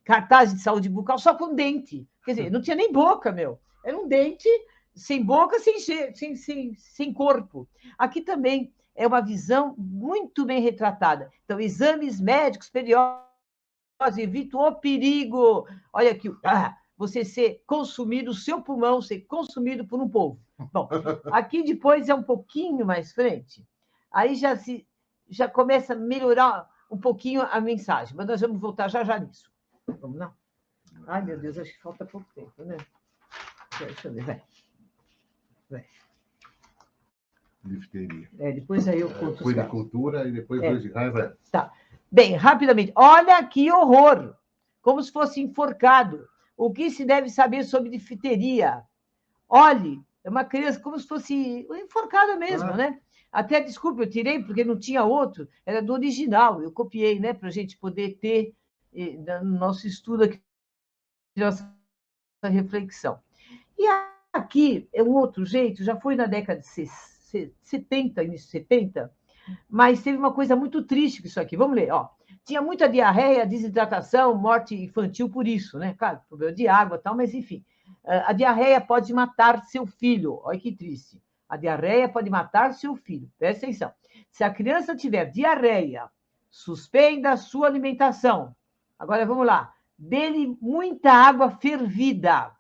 cartaz de saúde bucal só com dente. Quer dizer, não tinha nem boca, meu. Era um dente sem boca, sem corpo. Aqui também é uma visão muito bem retratada. Então, exames médicos, periódicos, evita o perigo. Olha aqui, você ser consumido, o seu pulmão ser consumido por um polvo. Bom, aqui depois é um pouquinho mais frente, aí já começa a melhorar um pouquinho a mensagem, mas nós vamos voltar já nisso. Vamos lá? Ai, meu Deus, acho que falta pouco tempo, né? Deixa eu ver, vai. Difteria. Depois aí eu conto. Puericultura e depois dois de raiva. Tá. Bem, rapidamente. Olha que horror! Como se fosse enforcado. O que se deve saber sobre difteria? Olhe, é uma criança como se fosse enforcada mesmo, né? Até, desculpa, eu tirei porque não tinha outro, era do original, eu copiei, né? Para a gente poder ter no nosso estudo aqui, nossa reflexão. E aqui é um outro jeito, já foi na década de 70, início de 70, mas teve uma coisa muito triste com isso aqui. Vamos ler, ó. Tinha muita diarreia, desidratação, morte infantil por isso, né? Claro, problema de água e tal, mas enfim. A diarreia pode matar seu filho. Olha que triste. A diarreia pode matar seu filho. Presta atenção. Se a criança tiver diarreia, suspenda a sua alimentação. Agora, vamos lá. Dê-lhe muita água fervida.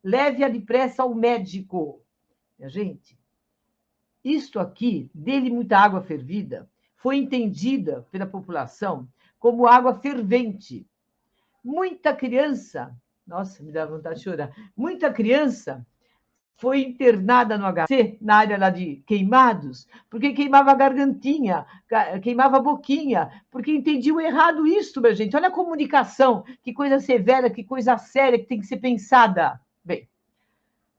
Leve-a depressa ao médico. Minha gente, isto aqui, dê-lhe muita água fervida, foi entendida pela população como água fervente. Muita criança, nossa, me dá vontade de chorar, muita criança foi internada no HC, na área lá de queimados, porque queimava a gargantinha, queimava a boquinha, porque entendiam errado isso, minha gente. Olha a comunicação, que coisa severa, que coisa séria, que tem que ser pensada. Bem,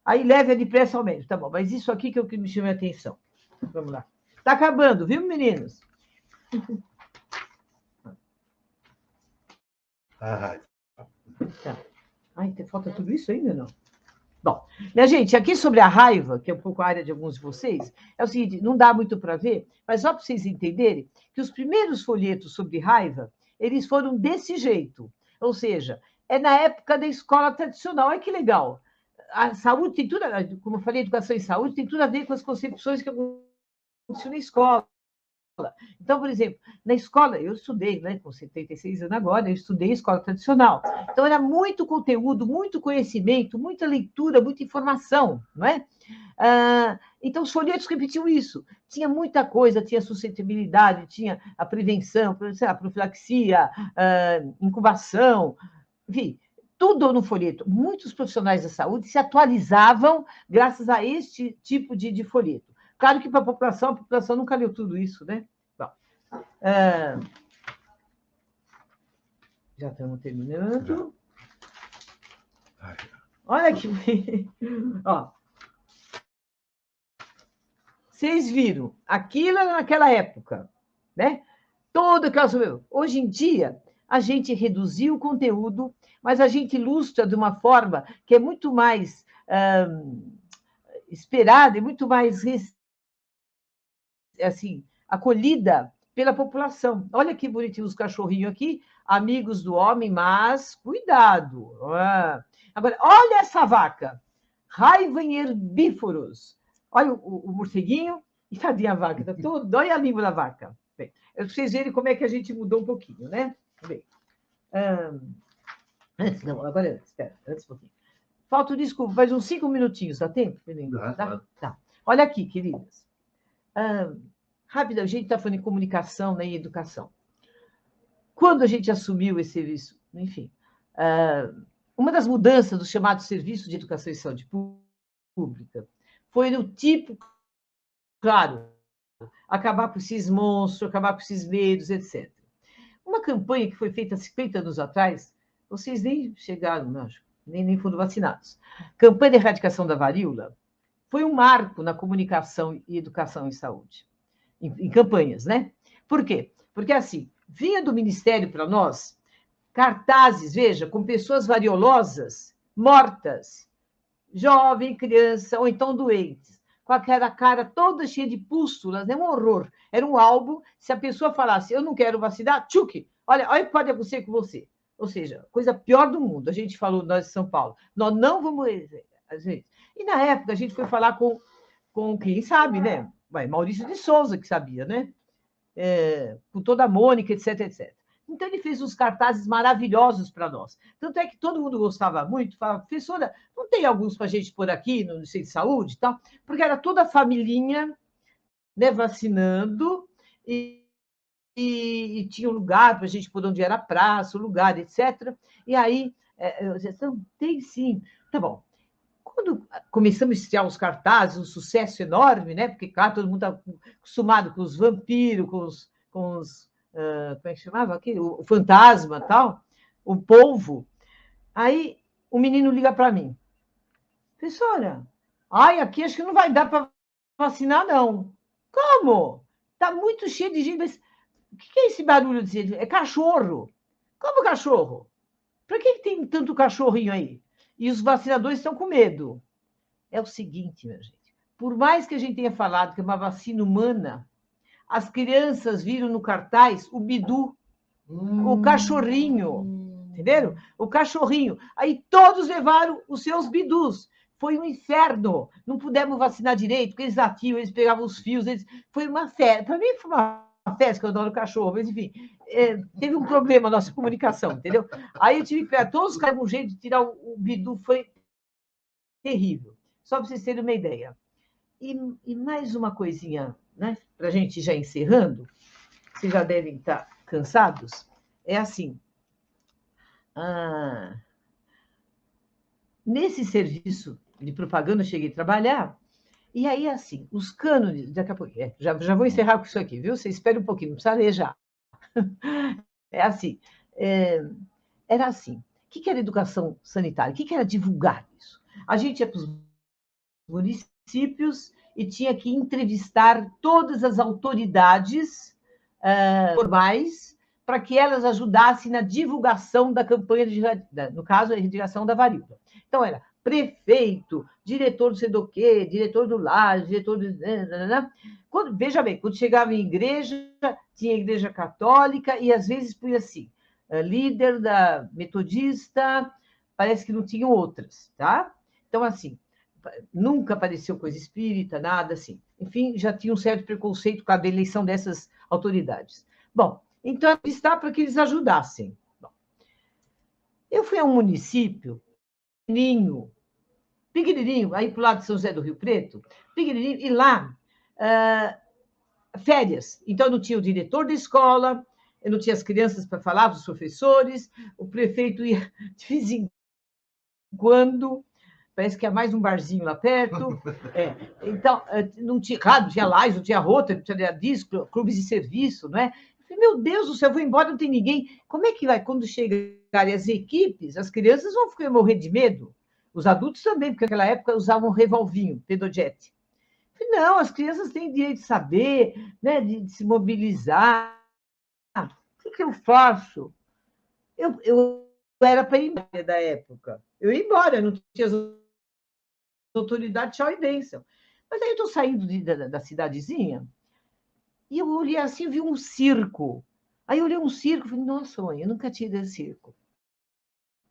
aí leve-a depressa ao médico, tá bom, mas isso aqui que é o que me chama a atenção. Vamos lá. Está acabando, viu, meninos? Tá. Ai, falta tudo isso ainda, não? Bom, minha gente, aqui sobre a raiva, que é um pouco a área de alguns de vocês, é o seguinte, não dá muito para ver, mas só para vocês entenderem que os primeiros folhetos sobre raiva, eles foram desse jeito. Ou seja, é na época da escola tradicional. Olha que legal. A saúde tem tudo, como eu falei, educação e saúde, tem tudo a ver com as concepções que aconteciam na escola. Então, por exemplo, na escola, eu estudei, né, com 76 anos agora, eu estudei escola tradicional. Então, era muito conteúdo, muito conhecimento, muita leitura, muita informação, não é? Então, os folhetos repetiam isso. Tinha muita coisa, tinha suscetibilidade, tinha a prevenção, a profilaxia, incubação, enfim, tudo no folheto. Muitos profissionais da saúde se atualizavam graças a este tipo de folheto. Claro que para a população nunca leu tudo isso, né? Bom, já estamos terminando. Olha aqui. Ó. Vocês viram, aquilo era naquela época, né? Todo aquela... Hoje em dia, a gente reduziu o conteúdo, mas a gente ilustra de uma forma que é muito mais esperada e muito mais assim, acolhida pela população. Olha que bonitinho os cachorrinhos aqui, amigos do homem, mas cuidado. Agora, olha essa vaca, raiva em herbívoros. Olha o morceguinho, e tadinha a vaca, tá todo, dói a língua da vaca. Bem, para vocês verem como é que a gente mudou um pouquinho, né? Bem, antes, não, agora, espera, antes um pouquinho. Falta, desculpa, mais uns 5 minutinhos, dá tempo? Tá. Olha aqui, queridas. Rápido, a gente está falando em comunicação, né, e educação. Quando a gente assumiu esse serviço, enfim, uma das mudanças do chamado Serviço de Educação e Saúde Pública foi no tipo, claro, acabar com esses monstros, acabar com esses medos, etc. Uma campanha que foi feita 50 anos atrás, vocês nem chegaram, não, nem foram vacinados. Campanha de erradicação da varíola foi um marco na comunicação e educação em saúde, em campanhas, né? Por quê? Porque, assim, vinha do Ministério para nós cartazes, veja, com pessoas variolosas, mortas, jovem, criança, ou então doentes, com aquela cara toda cheia de pústulas, é um horror. Era um álbum, se a pessoa falasse, eu não quero vacinar, tchuc, olha o que pode acontecer com você. Ou seja, coisa pior do mundo. A gente falou, nós de São Paulo, nós não vamos... Gente. E na época a gente foi falar com quem sabe, né? Maurício de Souza, que sabia, né? Com toda a Mônica, etc, etc. Então, ele fez uns cartazes maravilhosos para nós. Tanto é que todo mundo gostava muito, falava, professora, não tem alguns para a gente pôr aqui no Centro de Saúde e tal? Porque era toda a familhinha, né, vacinando, e tinha um lugar para a gente pôr onde era a praça, o lugar, etc. E aí, eu disse, tem sim. Tá bom. Quando começamos a estrear os cartazes, um sucesso enorme, né? Porque, claro, todo mundo está acostumado com os vampiros, com os como é que chamava aqui? O fantasma, tal, o polvo. Aí o menino liga para mim. Professora, aqui acho que não vai dar para vacinar, não. Como? Está muito cheio de gente. Mas o que é esse barulho? É cachorro. Como cachorro? Por que tem tanto cachorrinho aí? E os vacinadores estão com medo. É o seguinte, minha gente. Por mais que a gente tenha falado que é uma vacina humana, as crianças viram no cartaz o Bidu, o cachorrinho. Entenderam? O cachorrinho. Aí todos levaram os seus bidus. Foi um inferno. Não pudemos vacinar direito, porque eles latiam, eles pegavam os fios. Foi uma festa. Para mim foi uma festa, que eu adoro cachorro, mas enfim, teve um problema na nossa comunicação, entendeu? Aí eu tive que pegar todos os caras um jeito de tirar o bidu, foi terrível. Só para vocês terem uma ideia. E mais uma coisinha, né? Para a gente já encerrando, vocês já devem estar cansados. É assim. Nesse serviço de propaganda, eu cheguei a trabalhar, e aí, assim, os cânones, daqui a pouco, já vou encerrar com isso aqui, viu? Você espera um pouquinho, não precisa ler já. É assim, era assim, o que era educação sanitária? O que era divulgar isso? A gente ia para os municípios e tinha que entrevistar todas as autoridades formais para que elas ajudassem na divulgação da campanha, no caso, a erradicação da varíola. Então, era prefeito, diretor do sei do quê, diretor do lar, diretor do... Veja bem, quando chegava em igreja, tinha igreja católica e, às vezes, punha assim, líder da metodista, parece que não tinham outras, tá? Então, assim, nunca apareceu coisa espírita, nada assim. Enfim, já tinha um certo preconceito com a eleição dessas autoridades. Bom, então, está para que eles ajudassem. Bom, eu fui a um município pequenininho, aí para o lado de São José do Rio Preto, pequenininho, e lá, férias. Então, eu não tinha o diretor da escola, eu não tinha as crianças para falar, os professores, o prefeito ia de vez em quando, parece que é mais um barzinho lá perto. Então, não tinha, claro, não tinha live, não tinha rota, não tinha disco, clubes de serviço, não é? Eu falei, meu Deus do céu, eu vou embora, não tem ninguém. Como é que vai? Quando chegarem as equipes, as crianças vão ficar morrer de medo. Os adultos também, porque naquela época usavam revolvinho, pedojet. Eu falei, não, as crianças têm direito de saber, né, de se mobilizar. O que eu faço? Eu era para ir embora da época. Eu ia embora, não tinha as autoridades, tchau e bênção. Mas aí eu estou saindo da cidadezinha e eu olhei assim, vi um circo. Aí eu olhei um circo e falei, nossa, mãe, eu nunca tinha ido a circo.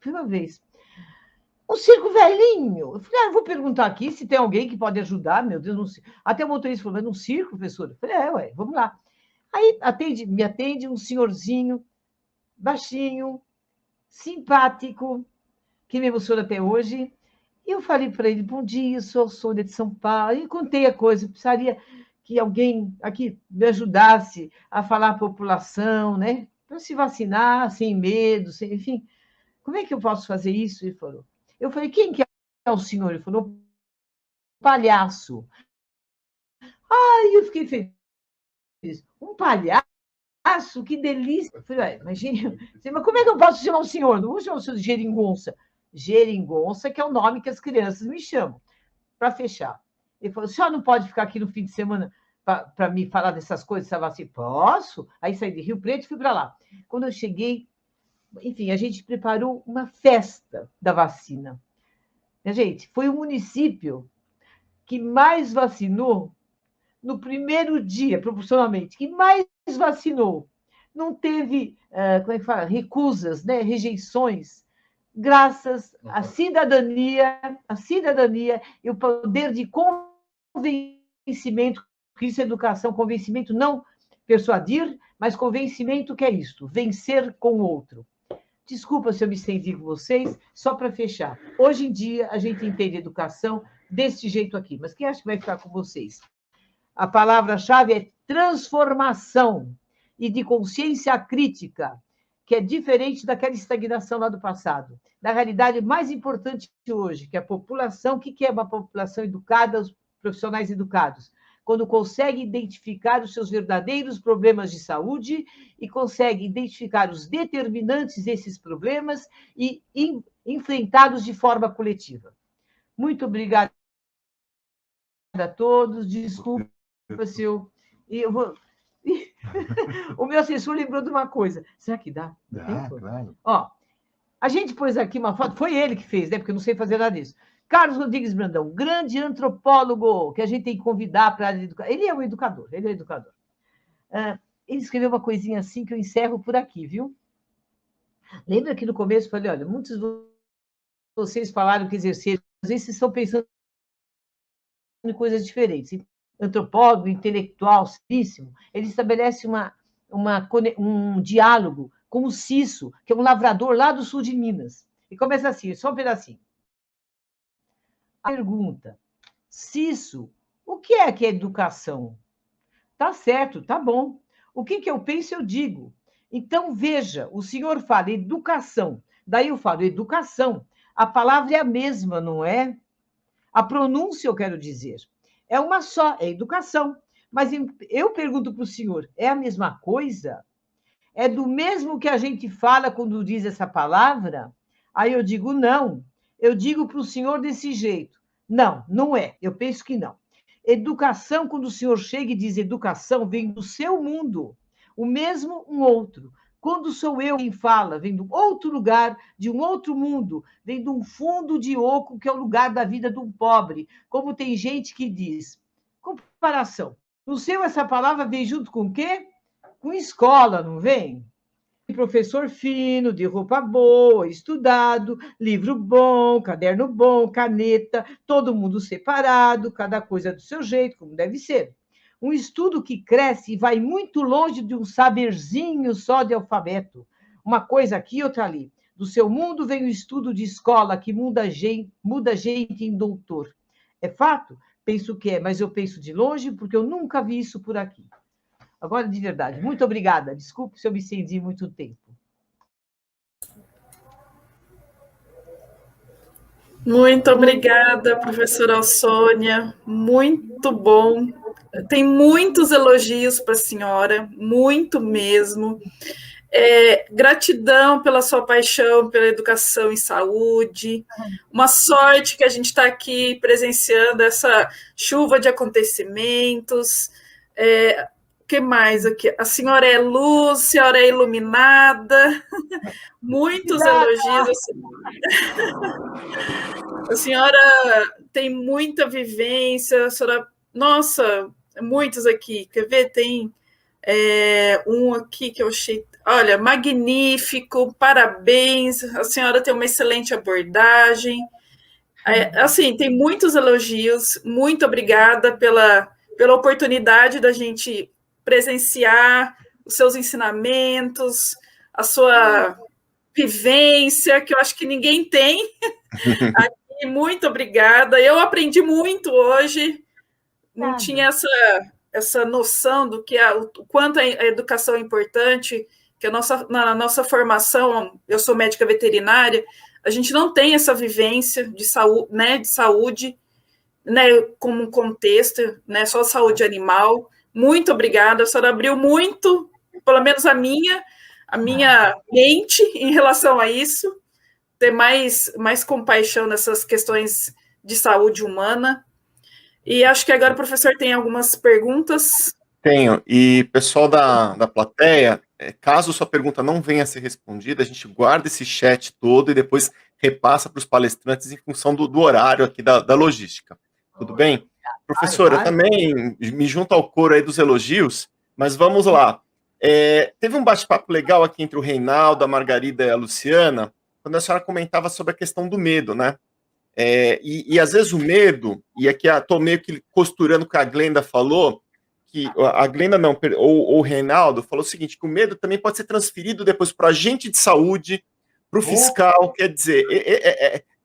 Fui uma vez. Um circo velhinho. Eu falei, vou perguntar aqui se tem alguém que pode ajudar, meu Deus, não sei. Até o motorista falou, mas num circo, professora? Eu falei, ué, vamos lá. Aí me atende um senhorzinho, baixinho, simpático, que me emociona até hoje. E eu falei para ele, bom dia, sou a Sônia de São Paulo. E contei a coisa, precisaria que alguém aqui me ajudasse a falar à população, né? Para se vacinar, sem medo, enfim. Como é que eu posso fazer isso? Ele falou. Eu falei, quem que é o senhor? Ele falou, palhaço. Ai, eu fiquei feliz. Um palhaço? Que delícia. Eu falei, imagina, mas como é que eu posso chamar o senhor? Não vou chamar o senhor de Geringonça. Geringonça, que é o nome que as crianças me chamam, para fechar. Ele falou, o senhor não pode ficar aqui no fim de semana para me falar dessas coisas? Estava assim, posso? Aí saí de Rio Preto e fui para lá. Quando eu cheguei, enfim, a gente preparou uma festa da vacina. Gente, foi o município que mais vacinou no primeiro dia, proporcionalmente, que mais vacinou. Não teve, como é que fala, recusas, né, rejeições, graças à cidadania e o poder de convencimento, que isso é educação, convencimento não persuadir, mas convencimento que é isto, vencer com o outro. Desculpa se eu me estendi com vocês, só para fechar. Hoje em dia, a gente entende educação desse jeito aqui, mas quem acha que vai ficar com vocês? A palavra-chave é transformação e de consciência crítica, que é diferente daquela estagnação lá do passado. Na realidade, mais importante hoje, que a população, o que é uma população educada, os profissionais educados? Quando consegue identificar os seus verdadeiros problemas de saúde e consegue identificar os determinantes desses problemas e enfrentá-los de forma coletiva. Muito obrigada a todos. Desculpa se eu vou... O meu assessor lembrou de uma coisa. Será que dá? Dá, claro. Ó, a gente pôs aqui uma foto, foi ele que fez, né? Porque eu não sei fazer nada disso. Carlos Rodrigues Brandão, grande antropólogo, que a gente tem que convidar para a área de educação. Ele é um educador, ele escreveu uma coisinha assim que eu encerro por aqui, viu? Lembra que no começo eu falei, olha, muitos de vocês falaram que exerceram, às vezes vocês estão pensando em coisas diferentes. Antropólogo, intelectual, seríssimo, ele estabelece um diálogo com o Cisso, que é um lavrador lá do sul de Minas. E começa assim, só um pedacinho. A pergunta, Cisso, o que é educação? Tá certo, tá bom. O que eu penso, eu digo. Então, veja, o senhor fala educação, daí eu falo educação. A palavra é a mesma, não é? A pronúncia, eu quero dizer, é uma só, é educação. Mas eu pergunto para o senhor, é a mesma coisa? É do mesmo que a gente fala quando diz essa palavra? Aí eu digo, não. Eu digo para o senhor desse jeito. Não, não é. Eu penso que não. Educação, quando o senhor chega e diz educação, vem do seu mundo. O mesmo, um outro. Quando sou eu quem fala, vem de um outro lugar, de um outro mundo, vem de um fundo de oco, que é o lugar da vida de um pobre. Como tem gente que diz. Comparação. No seu, essa palavra vem junto com o quê? Com escola, não vem? Professor fino, de roupa boa, estudado, livro bom, caderno bom, caneta, todo mundo separado, cada coisa do seu jeito, como deve ser. Um estudo que cresce e vai muito longe de um saberzinho só de alfabeto. Uma coisa aqui, outra ali. Do seu mundo vem o estudo de escola que muda gente em doutor. É fato? Penso que é, mas eu penso de longe porque eu nunca vi isso por aqui. Agora, de verdade, muito obrigada. Desculpe se eu me estendi muito tempo. Muito obrigada, professora Alcônia. Muito bom. Tem muitos elogios para a senhora, muito mesmo. Gratidão pela sua paixão pela educação e saúde. Uma sorte que a gente está aqui presenciando essa chuva de acontecimentos. O que mais aqui? A senhora é luz, a senhora é iluminada. Muitos elogios. A senhora tem muita vivência. A senhora, nossa, muitos aqui. Quer ver? Tem um aqui que eu achei. Olha, magnífico, parabéns. A senhora tem uma excelente abordagem. Assim, tem muitos elogios. Muito obrigada pela oportunidade da gente presenciar os seus ensinamentos, a sua vivência, que eu acho que ninguém tem aqui. Muito obrigada. Eu aprendi muito hoje. Não tinha essa noção do que o quanto a educação é importante, que na nossa formação, eu sou médica veterinária, a gente não tem essa vivência de saúde, né, como um contexto, né, só saúde animal. Muito obrigada, a senhora abriu muito, pelo menos a minha mente em relação a isso, ter mais compaixão nessas questões de saúde humana. E acho que agora o professor tem algumas perguntas. Tenho. E pessoal da plateia, caso sua pergunta não venha a ser respondida, a gente guarda esse chat todo e depois repassa para os palestrantes em função do horário aqui da logística. Tudo bem? Professora, eu também me junto ao coro aí dos elogios, mas vamos lá. Teve um bate-papo legal aqui entre o Reinaldo, a Margarida e a Luciana, quando a senhora comentava sobre a questão do medo, né? E às vezes o medo, e aqui estou meio que costurando o que a Glenda falou, que a Glenda não, ou o Reinaldo falou o seguinte, que o medo também pode ser transferido depois para o agente de saúde, para o fiscal, quer dizer,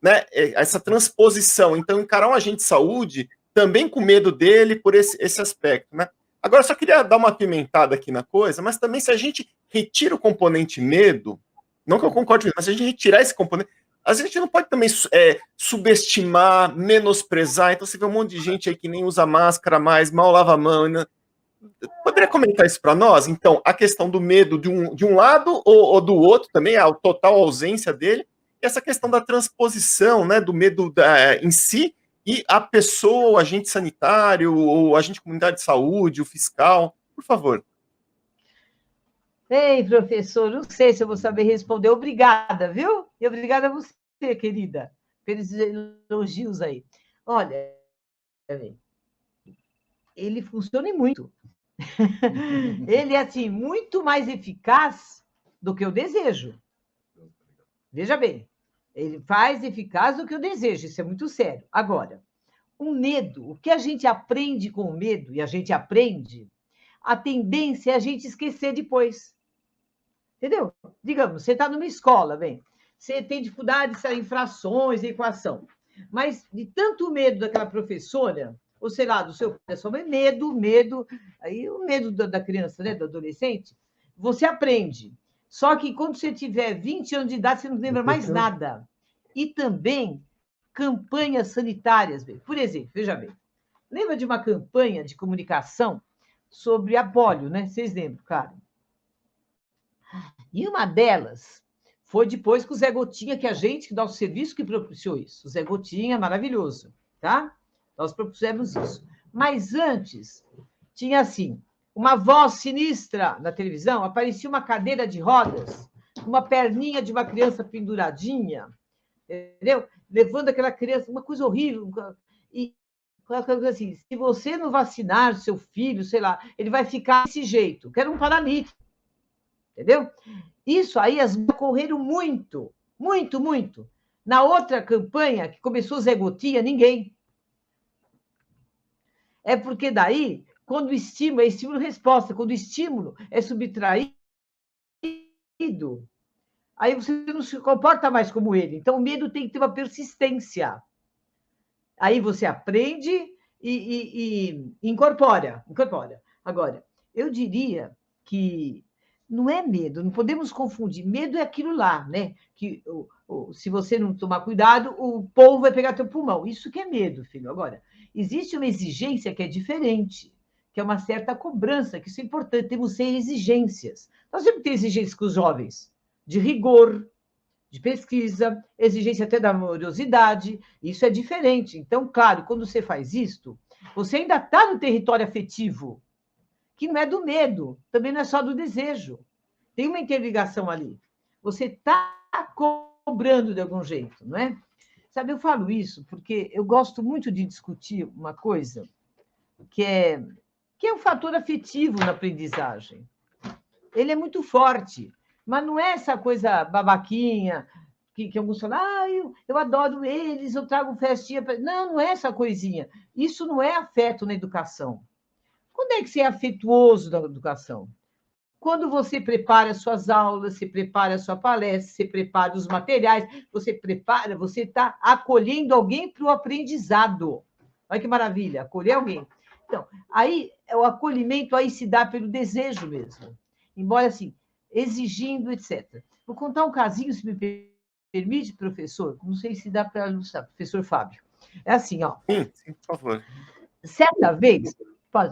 né, essa transposição, então encarar um agente de saúde também com medo dele por esse aspecto, né? Agora, só queria dar uma apimentada aqui na coisa, mas também se a gente retira o componente medo, não que eu concorde, mas se a gente retirar esse componente, a gente não pode também subestimar, menosprezar. Então você vê um monte de gente aí que nem usa máscara mais, mal lava a mão. Né? Poderia comentar isso para nós? Então, a questão do medo de um lado ou do outro também, a total ausência dele, e essa questão da transposição, né, do medo em si, e a pessoa, o agente sanitário, o agente de comunidade de saúde, o fiscal, por favor. Ei, professor, não sei se eu vou saber responder. Obrigada, viu? E obrigada a você, querida, pelos elogios aí. Olha, ele funciona muito. Ele é, assim, muito mais eficaz do que o desejo. Veja bem, ele faz eficaz do que eu desejo, isso é muito sério. Agora, o medo, o que a gente aprende com o medo, e a gente aprende, a tendência é a gente esquecer depois. Entendeu? Digamos, você está numa escola, bem, você tem dificuldade em frações, equação, mas de tanto medo daquela professora, ou sei lá, do seu professor, medo, aí o medo da criança, né, do adolescente, você aprende. Só que quando você tiver 20 anos de idade, você não lembra mais nada. E também campanhas sanitárias. Por exemplo, veja bem, lembra de uma campanha de comunicação sobre a polio, né? Vocês lembram, claro. E uma delas foi depois com o Zé Gotinha, que a gente, que dá o serviço, que propiciou isso. O Zé Gotinha é maravilhoso, tá? Nós propusemos isso. Mas antes, tinha assim, uma voz sinistra na televisão, aparecia uma cadeira de rodas, uma perninha de uma criança penduradinha, entendeu? Levando aquela criança, uma coisa horrível. E assim, se você não vacinar seu filho, sei lá, ele vai ficar desse jeito, que era um paralítico, entendeu? Isso aí as correram muito, muito, muito. Na outra campanha, que começou Zé Gotinha, ninguém. É porque daí, quando o estímulo é estímulo-resposta, quando o estímulo é subtraído, aí você não se comporta mais como ele. Então, o medo tem que ter uma persistência. Aí você aprende e incorpora. Agora, eu diria que não é medo, não podemos confundir. Medo é aquilo lá, né? Que se você não tomar cuidado, o polvo vai pegar teu pulmão. Isso que é medo, filho. Agora, existe uma exigência que é diferente, que é uma certa cobrança, que isso é importante. Temos que ter exigências. Nós temos que ter exigências com os jovens, de rigor, de pesquisa, exigência até da amorosidade. Isso é diferente. Então, claro, quando você faz isto, você ainda está no território afetivo, que não é do medo, também não é só do desejo. Tem uma interligação ali. Você está cobrando de algum jeito, não é? Sabe, eu falo isso porque eu gosto muito de discutir uma coisa que é um fator afetivo na aprendizagem. Ele é muito forte, mas não é essa coisa babaquinha que alguns falam, eu adoro eles, eu trago festinha. Não é essa coisinha. Isso não é afeto na educação. Quando é que você é afetuoso na educação? Quando você prepara suas aulas, você prepara a sua palestra, você prepara os materiais, você está acolhendo alguém para o aprendizado. Olha que maravilha, acolher alguém. Então, aí o acolhimento aí se dá pelo desejo mesmo. Embora assim, exigindo, etc. Vou contar um casinho, se me permite, professor. Não sei se dá para ilustrar, professor Fábio. É assim, ó. Sim, por favor. Certa vez,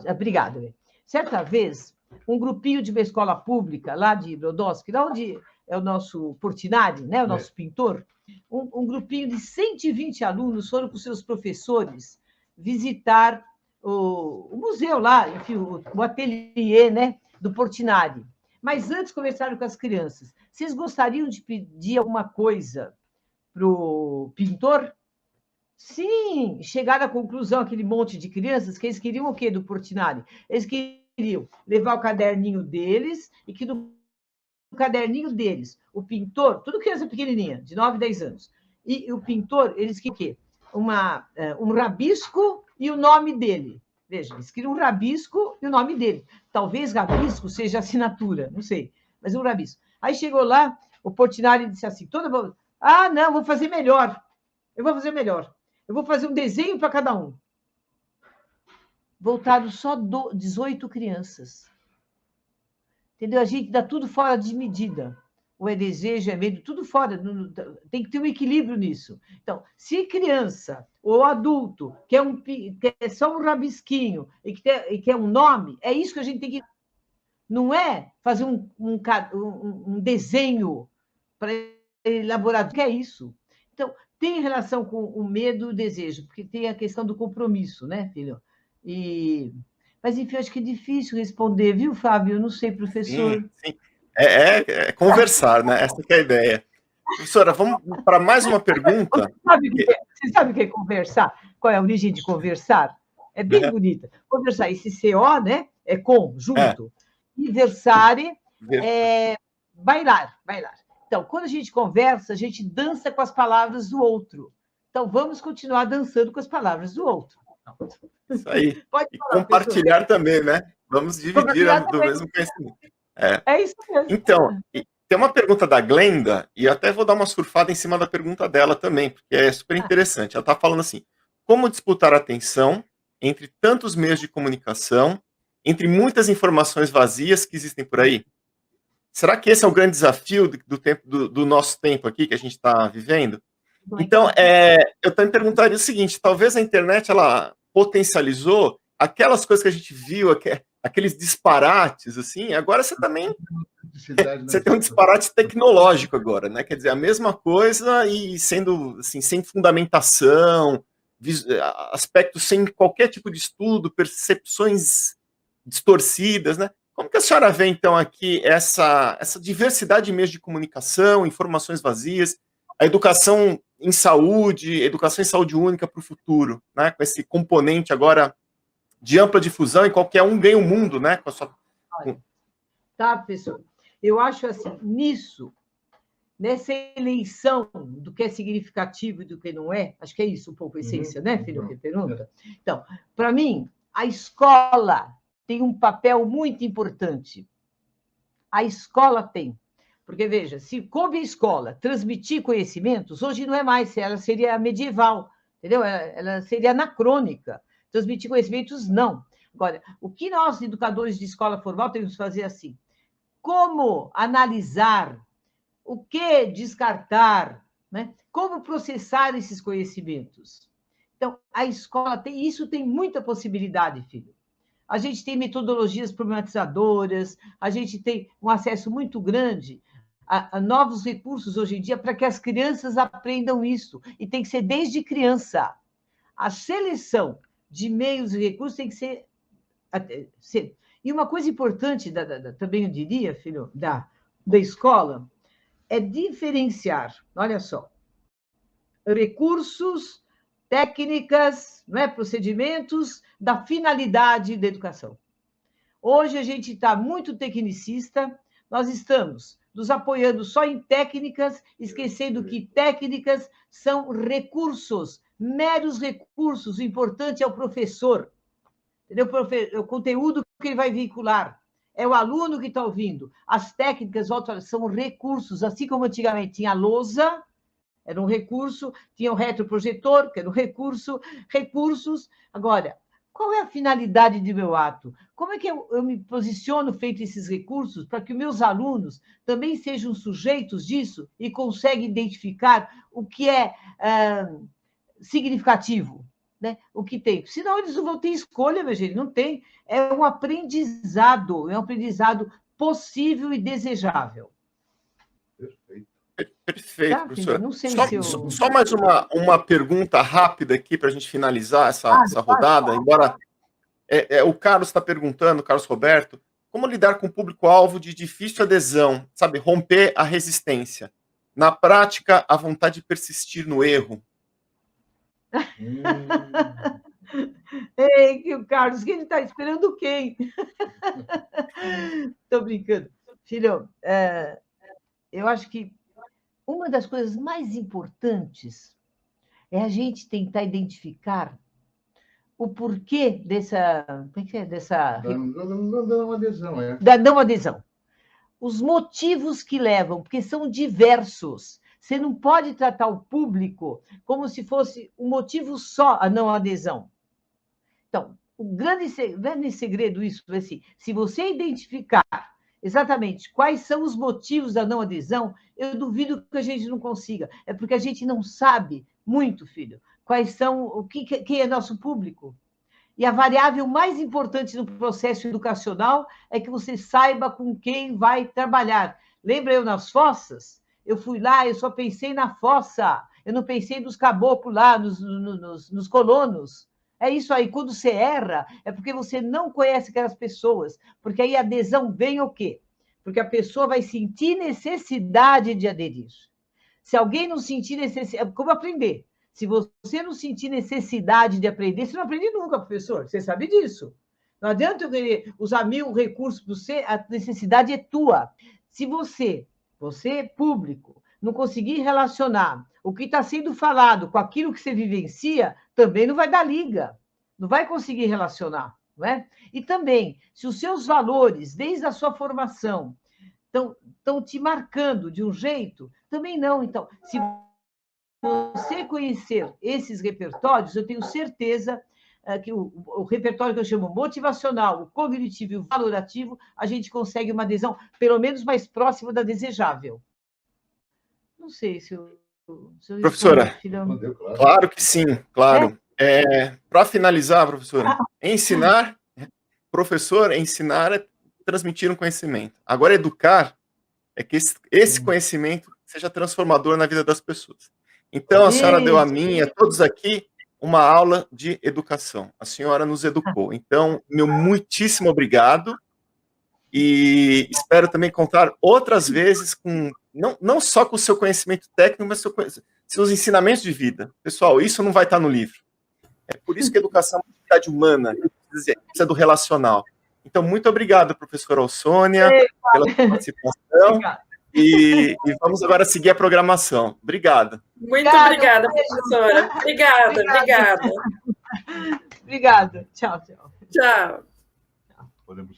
obrigada. Certa vez, um grupinho de uma escola pública, lá de Brodowski, lá onde é o nosso Portinari, né, o nosso pintor, um grupinho de 120 alunos foram com seus professores visitar o museu lá, enfim, o ateliê, né, do Portinari. Mas antes conversaram com as crianças. Vocês gostariam de pedir alguma coisa para o pintor? Sim, chegaram à conclusão, aquele monte de crianças, que eles queriam o quê do Portinari? Eles queriam levar o caderninho deles e que no caderninho deles, o pintor, tudo criança pequenininha, de 9, 10 anos, e o pintor, eles queriam o quê? Um rabisco e o nome dele. Veja, eles queriam um rabisco e o nome dele. Talvez rabisco seja assinatura, não sei, mas um rabisco. Aí chegou lá, o Portinari disse assim, não, vou fazer melhor. Eu vou fazer um desenho para cada um. Voltaram só 18 crianças. Entendeu? A gente dá tudo fora de medida. Ou é desejo, é medo, tudo fora. Tem que ter um equilíbrio nisso. Então, se criança ou adulto quer só um rabisquinho e quer um nome, é isso que a gente tem que... Não é fazer um desenho para elaborar. O que é isso? Então, tem relação com o medo e o desejo, porque tem a questão do compromisso, né, filho? Mas, enfim, acho que é difícil responder, viu, Fábio? Eu não sei, professor. Sim. É conversar, né? Essa que é a ideia. Professora, vamos para mais uma pergunta. Você sabe o que é conversar? Qual é a origem de conversar? É bem bonita. Conversar, esse CO, né? É com, junto. E versare, bailar. Então, Então, quando a gente conversa, a gente dança com as palavras do outro. Então, vamos continuar dançando com as palavras do outro. Isso aí. Pode E falar, compartilhar também, né? Vamos dividir do mesmo conhecimento. É isso mesmo. Então, tem uma pergunta da Glenda, e eu até vou dar uma surfada em cima da pergunta dela também, porque é super interessante. Ela está falando assim, como disputar a atenção entre tantos meios de comunicação, entre muitas informações vazias que existem por aí? Será que esse é o grande desafio do nosso tempo aqui, que a gente está vivendo? Então, eu também perguntaria o seguinte, talvez a internet, ela potencializou aquelas coisas que a gente viu, aqueles disparates, assim, agora você também... Você tem um disparate tecnológico agora, né? Quer dizer, a mesma coisa e sendo, assim, sem fundamentação, aspectos sem qualquer tipo de estudo, percepções distorcidas, né? Como que a senhora vê, então, aqui essa diversidade de meios de comunicação, informações vazias, a educação em saúde única para o futuro, né? Com esse componente agora de ampla difusão, e qualquer um ganha o mundo, né? Com a sua... Tá, professor? Eu acho assim, nessa eleição do que é significativo e do que não é, acho que é isso um pouco a essência, né, filho, que pergunta? Então, para mim, a escola tem um papel muito importante. A escola tem. Porque, veja, se coube a escola transmitir conhecimentos, hoje não é mais, ela seria medieval, entendeu? Ela seria anacrônica. Transmitir conhecimentos, não. Agora, o que nós, educadores de escola formal, temos que fazer assim? Como analisar, o que descartar, né? Como processar esses conhecimentos. Então, a escola tem isso, tem muita possibilidade, filho. A gente tem metodologias problematizadoras, a gente tem um acesso muito grande a novos recursos hoje em dia para que as crianças aprendam isso. E tem que ser desde criança. A seleção de meios e recursos tem que ser... E uma coisa importante, também eu diria, filho, da escola, é diferenciar, olha só, recursos, técnicas, não é, procedimentos da finalidade da educação. Hoje a gente está muito tecnicista, nós estamos nos apoiando só em técnicas, esquecendo que técnicas são recursos, meros recursos, o importante é o professor. Entendeu? O conteúdo que ele vai vincular. É o aluno que está ouvindo. As técnicas, são recursos. Assim como antigamente tinha a lousa, era um recurso, tinha o retroprojetor, que era um recurso, recursos. Agora, qual é a finalidade do meu ato? Como é que eu me posiciono feito esses recursos para que os meus alunos também sejam sujeitos disso e conseguem identificar o que é significativo? Né? O que tem. Senão eles não vão ter escolha, meu gente, não tem. É um aprendizado possível e desejável. Perfeito, Tá, professora. não sei Só mais uma pergunta rápida aqui para a gente finalizar essa rodada, embora o Carlos está perguntando, Carlos Roberto, como lidar com o público-alvo de difícil adesão, sabe, romper a resistência. Na prática, a vontade de persistir no erro. Ei, o Carlos, quem está esperando quem? Estou brincando. Filho, eu acho que uma das coisas mais importantes é a gente tentar identificar o porquê dessa... Como é que é? Dessa... Da não adesão, Da não adesão. Os motivos que levam, porque são diversos. Você não pode tratar o público como se fosse um motivo só a não adesão. Então, o grande segredo isso é assim, se você identificar exatamente quais são os motivos da não adesão, eu duvido que a gente não consiga. É porque a gente não sabe muito, filho, quais são, quem é nosso público. E a variável mais importante no processo educacional é que você saiba com quem vai trabalhar. Lembra eu nas fossas? Eu fui lá, eu só pensei na fossa, eu não pensei nos caboclos lá, nos colonos. É isso aí, quando você erra, é porque você não conhece aquelas pessoas, porque aí a adesão vem o quê? Porque a pessoa vai sentir necessidade de aderir. Se alguém não sentir necessidade, como aprender? Se você não sentir necessidade de aprender, você não aprende nunca, professor, você sabe disso. Não adianta eu querer usar 1000 recursos para você, a necessidade é tua. Se você você, público, não conseguir relacionar o que está sendo falado com aquilo que você vivencia, também não vai dar liga, não vai conseguir relacionar, não é? E também, se os seus valores, desde a sua formação, estão te marcando de um jeito, também não. Então, se você conhecer esses repertórios, eu tenho certeza que o repertório que eu chamo motivacional, o cognitivo e o valorativo, a gente consegue uma adesão pelo menos mais próxima da desejável. Não sei se eu Professora, Respondeu, claro que sim, claro. Para finalizar, professora, ensinar é transmitir um conhecimento. Agora, educar é que esse conhecimento seja transformador na vida das pessoas. Então, a senhora deu a mim e a todos aqui uma aula de educação. A senhora nos educou. Então, meu muitíssimo obrigado e espero também contar outras vezes com, não só com o seu conhecimento técnico, mas seus ensinamentos de vida. Pessoal, isso não vai estar no livro. É por isso que a educação é uma atividade humana, precisa do relacional. Então, muito obrigado, professora Alcônia, pela sua participação. E vamos agora seguir a programação. Obrigado. Muito obrigada, professora. Obrigada. Obrigada. Tchau. Tchau. Podemos.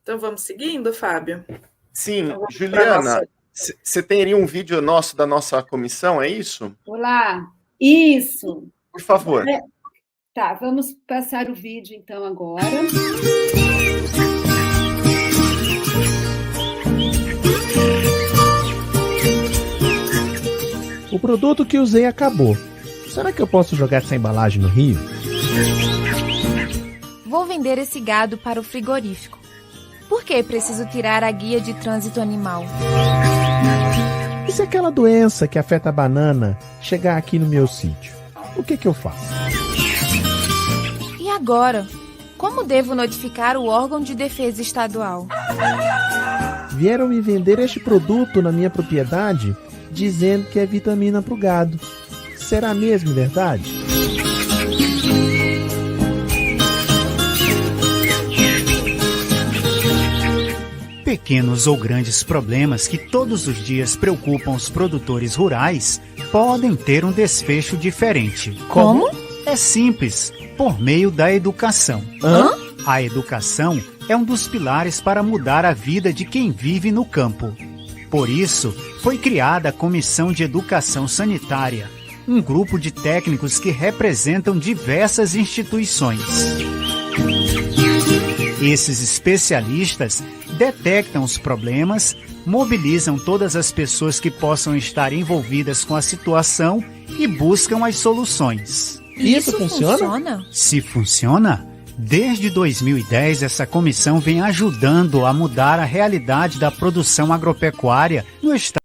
Então, vamos seguindo, Fábio? Sim, Juliana, você teria um vídeo nosso da nossa comissão, é isso? Olá, isso. Por favor. Tá, vamos passar o vídeo, então, agora. O produto que usei acabou. Será que eu posso jogar essa embalagem no rio? Vou vender esse gado para o frigorífico. Por que preciso tirar a guia de trânsito animal? E se aquela doença que afeta a banana chegar aqui no meu sítio? O que eu faço? E agora? Como devo notificar o órgão de defesa estadual? Vieram me vender este produto na minha propriedade dizendo que é vitamina para o gado. Será mesmo verdade? Pequenos ou grandes problemas que todos os dias preocupam os produtores rurais podem ter um desfecho diferente. Como? É simples, por meio da educação. A educação é um dos pilares para mudar a vida de quem vive no campo. Por isso, foi criada a Comissão de Educação Sanitária, um grupo de técnicos que representam diversas instituições. Esses especialistas detectam os problemas, mobilizam todas as pessoas que possam estar envolvidas com a situação e buscam as soluções. Isso funciona? Se funciona, desde 2010 essa comissão vem ajudando a mudar a realidade da produção agropecuária no estado.